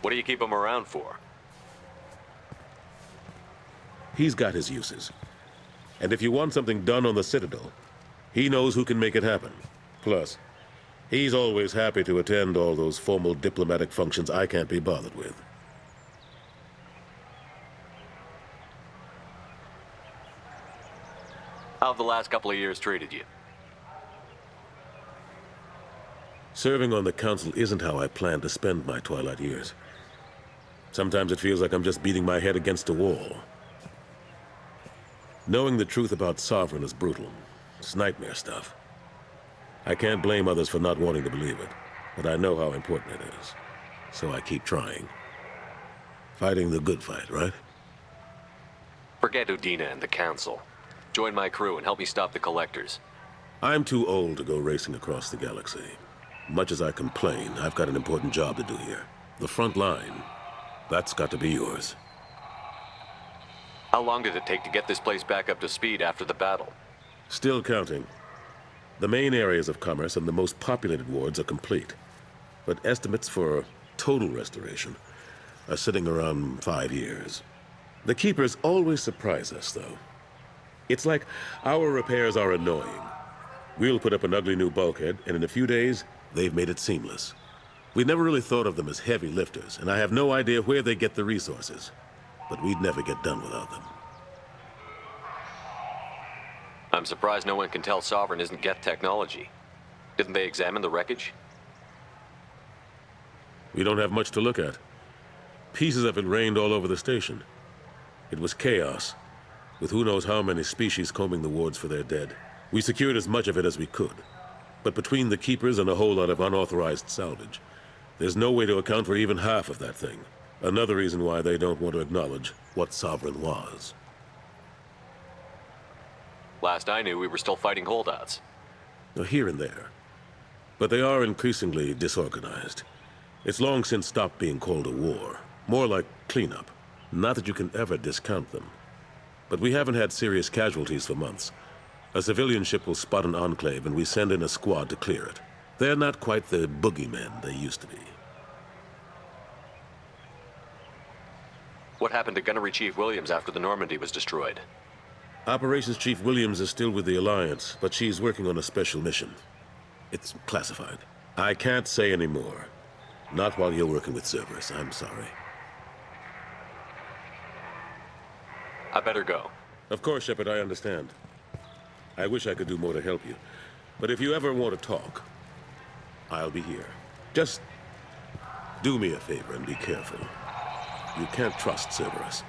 What do you keep him around for? He's got his uses. And if you want something done on the Citadel, he knows who can make it happen. Plus, He's always happy to attend all those formal diplomatic functions I can't be bothered with. How have the last couple of years treated you? Serving on the Council isn't how I plan to spend my twilight years. Sometimes it feels like I'm just beating my head against a wall. Knowing the truth about Sovereign is brutal. It's nightmare stuff. I can't blame others for not wanting to believe it, but I know how important it is. So I keep trying. Fighting the good fight, right? Forget Udina and the Council. Join my crew and help me stop the Collectors. I'm too old to go racing across the galaxy. Much as I complain, I've got an important job to do here. The front line. That's got to be yours. How long did it take to get this place back up to speed after the battle? Still counting. The main areas of commerce and the most populated wards are complete. But estimates for total restoration are sitting around 5 years. The Keepers always surprise us, though. It's like our repairs are annoying. We'll put up an ugly new bulkhead, and in a few days, they've made it seamless. We never really thought of them as heavy lifters, and I have no idea where they get the resources. But we'd never get done without them. I'm surprised no one can tell Sovereign isn't Geth technology. Didn't they examine the wreckage? We don't have much to look at. Pieces of it rained all over the station. It was chaos, with who knows how many species combing the wards for their dead. We secured as much of it as we could. But between the Keepers and a whole lot of unauthorized salvage, there's no way to account for even half of that thing. Another reason why they don't want to acknowledge what Sovereign was. Last I knew, we were still fighting holdouts. Here and there. But they are increasingly disorganized. It's long since stopped being called a war. More like cleanup. Not that you can ever discount them. But we haven't had serious casualties for months. A civilian ship will spot an enclave and we send in a squad to clear it. They're not quite the boogeymen they used to be. What happened to Gunnery Chief Williams after the Normandy was destroyed? Operations Chief Williams is still with the Alliance, but she's working on a special mission. It's classified. I can't say any more. Not while you're working with Cerberus, I'm sorry. I better go. Of course, Shepard, I understand. I wish I could do more to help you. But if you ever want to talk, I'll be here. Just do me a favor and be careful. You can't trust Cerberus.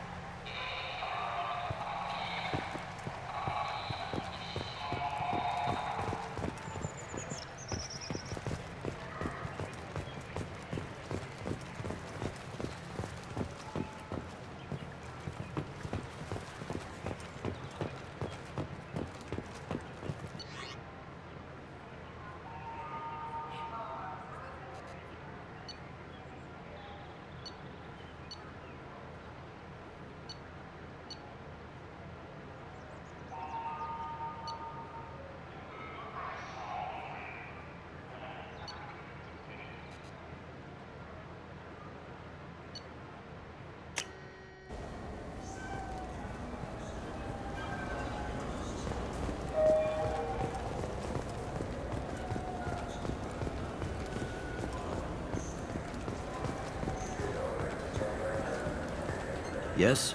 Yes?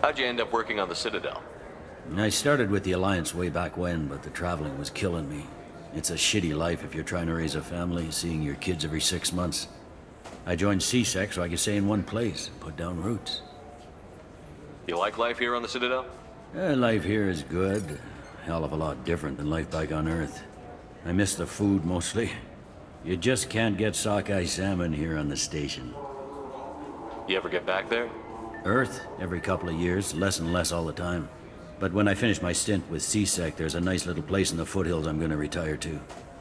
How'd you end up working on the Citadel? I started with the Alliance way back when, but the traveling was killing me. It's a shitty life if you're trying to raise a family, seeing your kids every 6 months. I joined CSEC so I could stay in one place and put down roots. You like life here on the Citadel? Life here is good. A hell of a lot different than life back on Earth. I miss the food mostly. You just can't get sockeye salmon here on the station. You ever get back there? Earth, every couple of years, less and less all the time. But when I finish my stint with CSEC, there's a nice little place in the foothills I'm gonna retire to.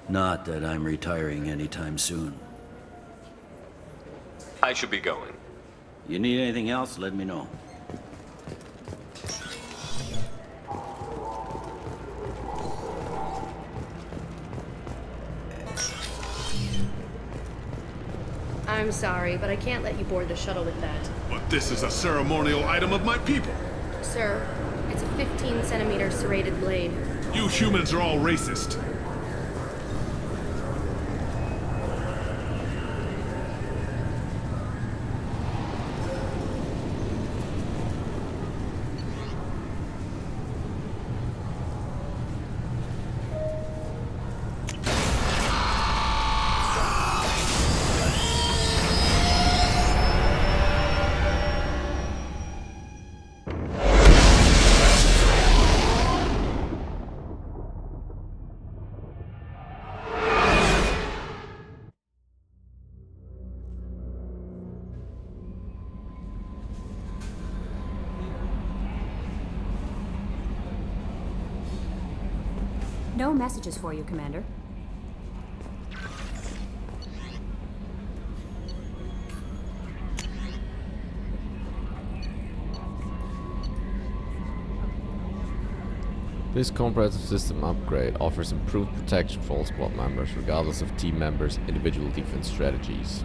Not that I'm retiring anytime soon. I should be going. You need anything else, let me know. I'm sorry, but I can't let you board the shuttle with that. But this is a ceremonial item of my people. Sir, It's a 15-centimeter serrated blade. You humans are all racist. No messages for you, Commander. This comprehensive system upgrade offers improved protection for all squad members, regardless of team members' individual defense strategies.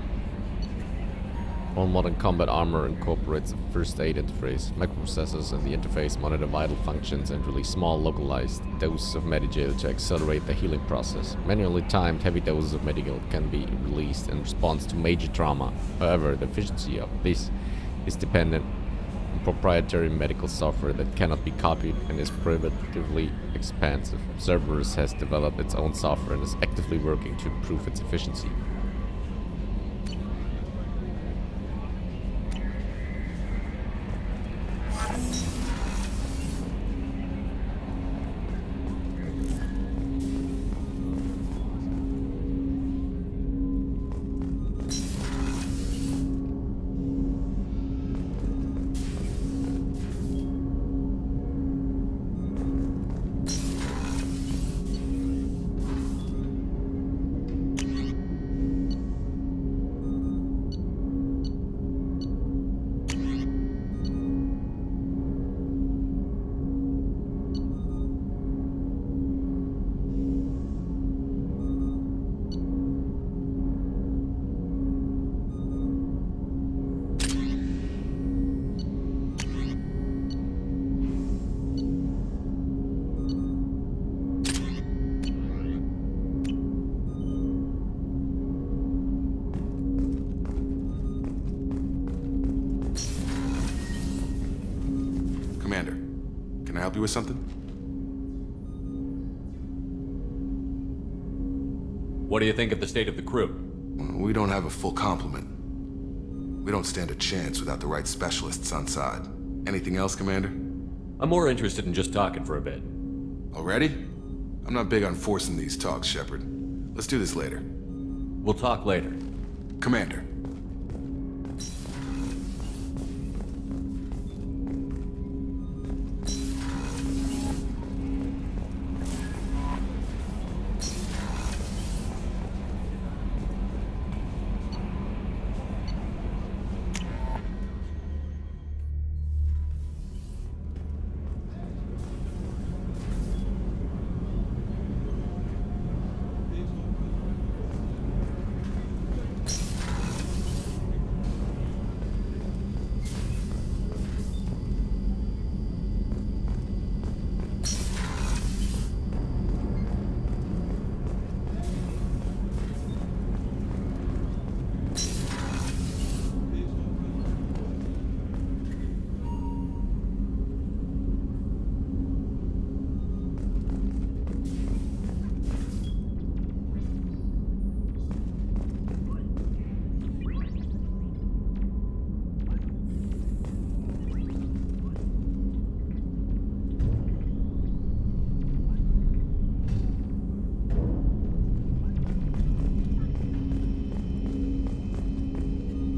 All modern combat armor incorporates a first aid interface. Microprocessors in the interface monitor vital functions and release small localized doses of Medigel to accelerate the healing process. Manually timed heavy doses of Medigel can be released in response to major trauma. However, the efficiency of this is dependent on proprietary medical software that cannot be copied and is prohibitively expensive. Cerberus has developed its own software and is actively working to improve its efficiency. Commander, can I help you with something? What do you think of the state of the crew? We don't have a full complement. We don't stand a chance without the right specialists on side. Anything else, Commander? I'm more interested in just talking for a bit. Already? I'm not big on forcing these talks, Shepard. Let's do this later. We'll talk later. Commander.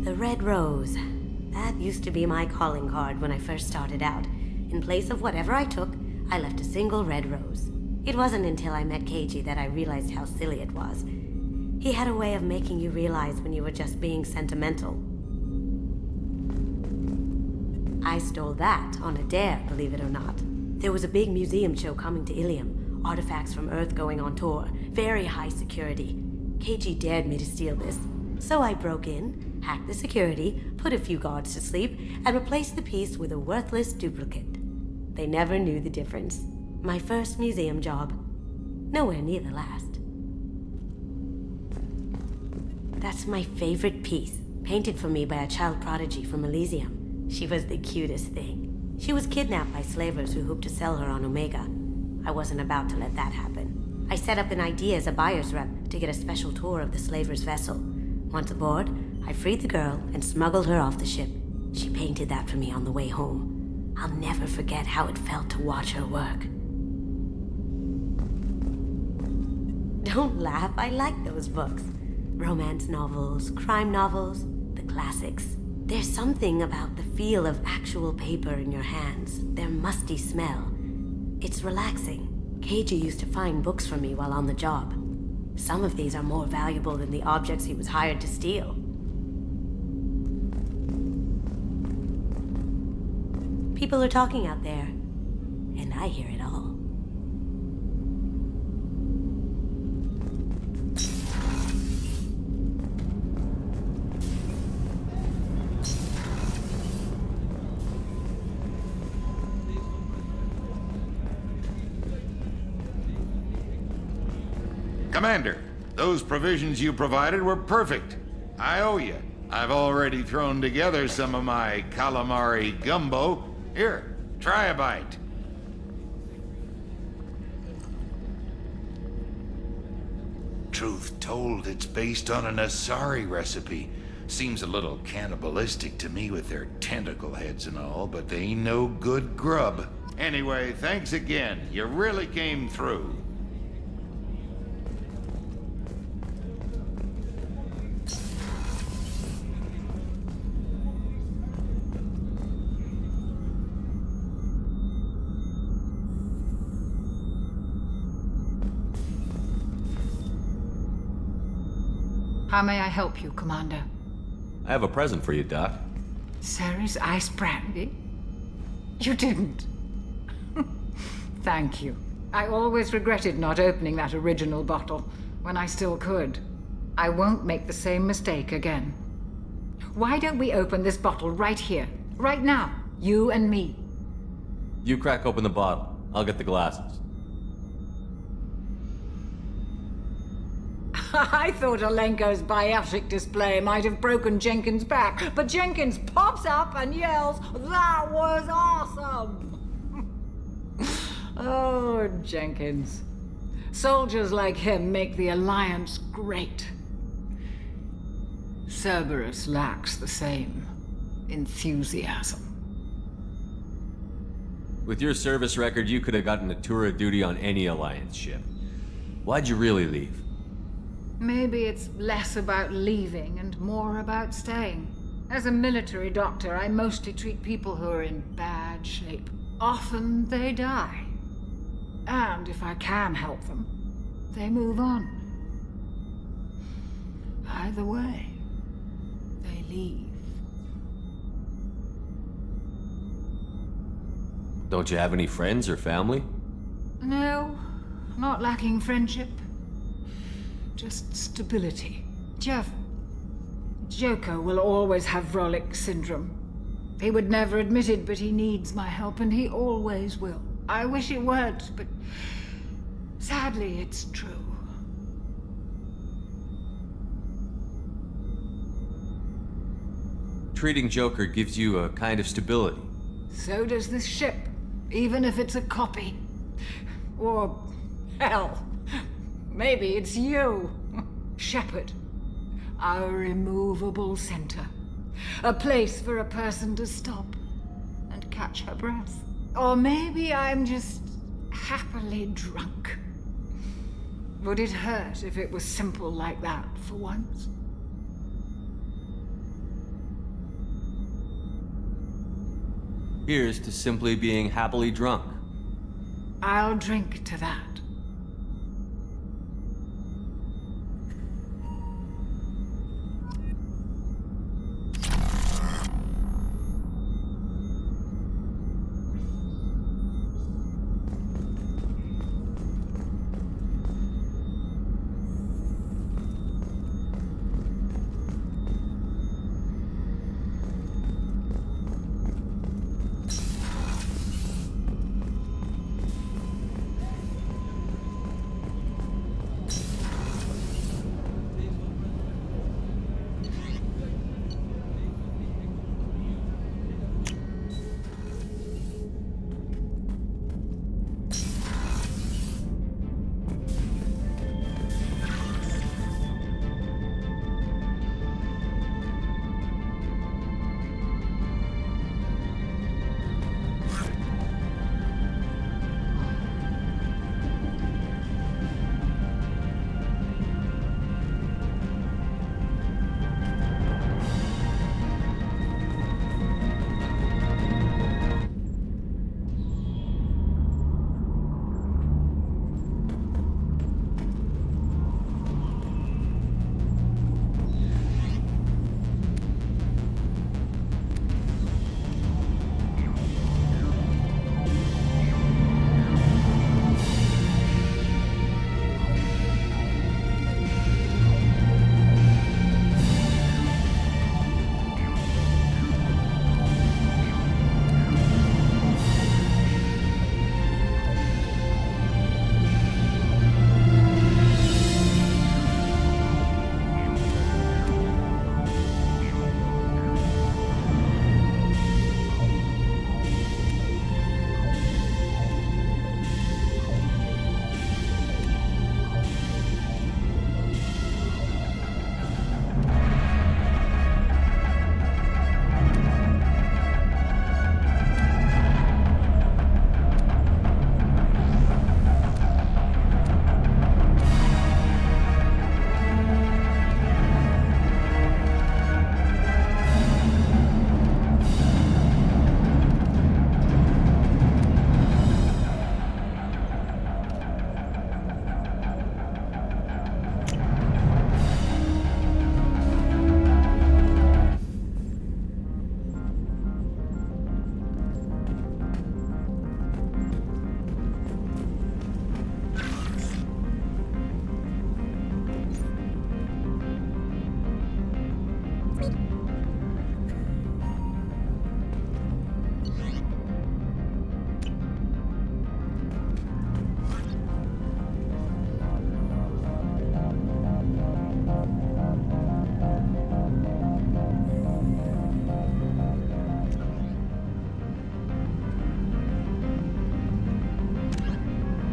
The Red Rose. That used to be my calling card when I first started out. In place of whatever I took, I left a single red rose. It wasn't until I met Keiji that I realized how silly it was. He had a way of making you realize when you were just being sentimental. I stole that on a dare, believe it or not. There was a big museum show coming to Ilium. Artifacts from Earth going on tour. Very high security. Keiji dared me to steal this. So I broke in, hacked the security, put a few guards to sleep, and replaced the piece with a worthless duplicate. They never knew the difference. My first museum job. Nowhere near the last. That's my favorite piece, painted for me by a child prodigy from Elysium. She was the cutest thing. She was kidnapped by slavers who hoped to sell her on Omega. I wasn't about to let that happen. I set up an idea as a buyer's rep to get a special tour of the slaver's vessel. Once aboard, I freed the girl and smuggled her off the ship. She painted that for me on the way home. I'll never forget how it felt to watch her work. Don't laugh, I like those books. Romance novels, crime novels, the classics. There's something about the feel of actual paper in your hands, their musty smell. It's relaxing. Keiji used to find books for me while on the job. Some of these are more valuable than the objects he was hired to steal. People are talking out there, and I hear it all. Commander, those provisions you provided were perfect. I owe you. I've already thrown together some of my calamari gumbo. Here, try a bite. Truth told, it's based on an Asari recipe. Seems a little cannibalistic to me with their tentacle heads and all, but they ain't no good grub. Anyway, thanks again. You really came through. How may I help you, Commander? I have a present for you, Doc. Ceres ice brandy? You didn't. Thank you. I always regretted not opening that original bottle when I still could. I won't make the same mistake again. Why don't we open this bottle right here, right now, you and me? You crack open the bottle. I'll get the glasses. I thought Alenko's biotic display might have broken Jenkins' back, but Jenkins pops up and yells, "That was awesome!" Oh, Jenkins. Soldiers like him make the Alliance great. Cerberus lacks the same enthusiasm. With your service record, you could have gotten a tour of duty on any Alliance ship. Why'd you really leave? Maybe it's less about leaving and more about staying. As a military doctor, I mostly treat people who are in bad shape. Often they die. And if I can help them, they move on. Either way, they leave. Don't you have any friends or family? No, not lacking friendship. Just stability. Jeff, Joker will always have Vrolic syndrome. He would never admit it, but he needs my help, and he always will. I wish it weren't, but sadly, it's true. Treating Joker gives you a kind of stability. So does this ship, even if it's a copy. Or, hell, maybe it's you, Shepard. Our immovable center. A place for a person to stop and catch her breath. Or maybe I'm just happily drunk. Would it hurt if it was simple like that for once? Here's to simply being happily drunk. I'll drink to that.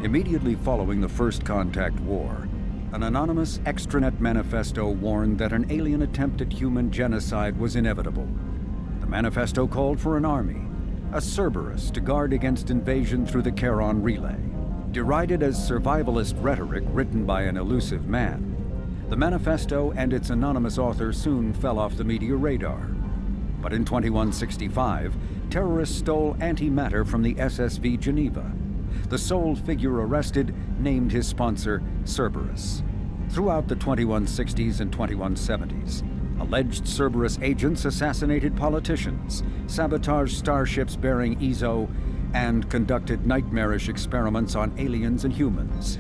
Immediately following the First Contact War, an anonymous extranet manifesto warned that an alien attempt at human genocide was inevitable. The manifesto called for an army, a Cerberus, to guard against invasion through the Charon Relay. Derided as survivalist rhetoric written by an elusive man, the manifesto and its anonymous author soon fell off the media radar. But in 2165, terrorists stole antimatter from the SSV Geneva. The sole figure arrested named his sponsor Cerberus. Throughout the 2160s and 2170s, alleged Cerberus agents assassinated politicians, sabotaged starships bearing EZO, and conducted nightmarish experiments on aliens and humans.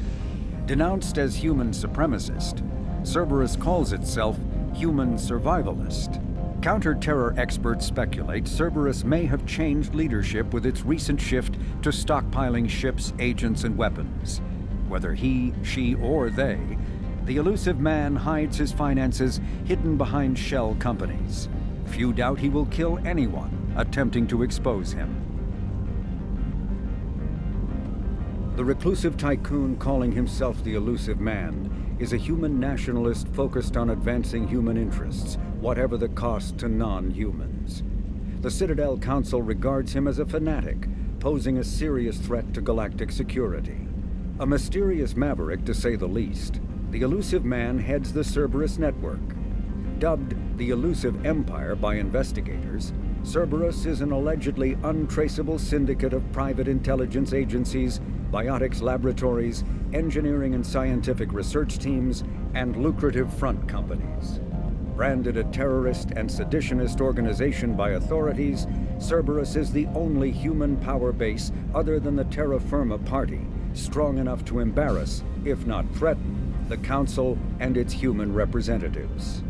Denounced as human supremacist, Cerberus calls itself human survivalist. Counter-terror experts speculate Cerberus may have changed leadership with its recent shift to stockpiling ships, agents, and weapons. Whether he, she, or they, the elusive man hides his finances hidden behind shell companies. Few doubt he will kill anyone attempting to expose him. The reclusive tycoon calling himself the elusive man is a human nationalist focused on advancing human interests, whatever the cost to non-humans. The Citadel Council regards him as a fanatic, posing a serious threat to galactic security. A mysterious maverick, to say the least, the elusive man heads the Cerberus network. Dubbed the Elusive Empire by investigators, Cerberus is an allegedly untraceable syndicate of private intelligence agencies, biotics laboratories, engineering and scientific research teams, and lucrative front companies. Branded a terrorist and seditionist organization by authorities, Cerberus is the only human power base other than the Terra Firma Party, strong enough to embarrass, if not threaten, the Council and its human representatives.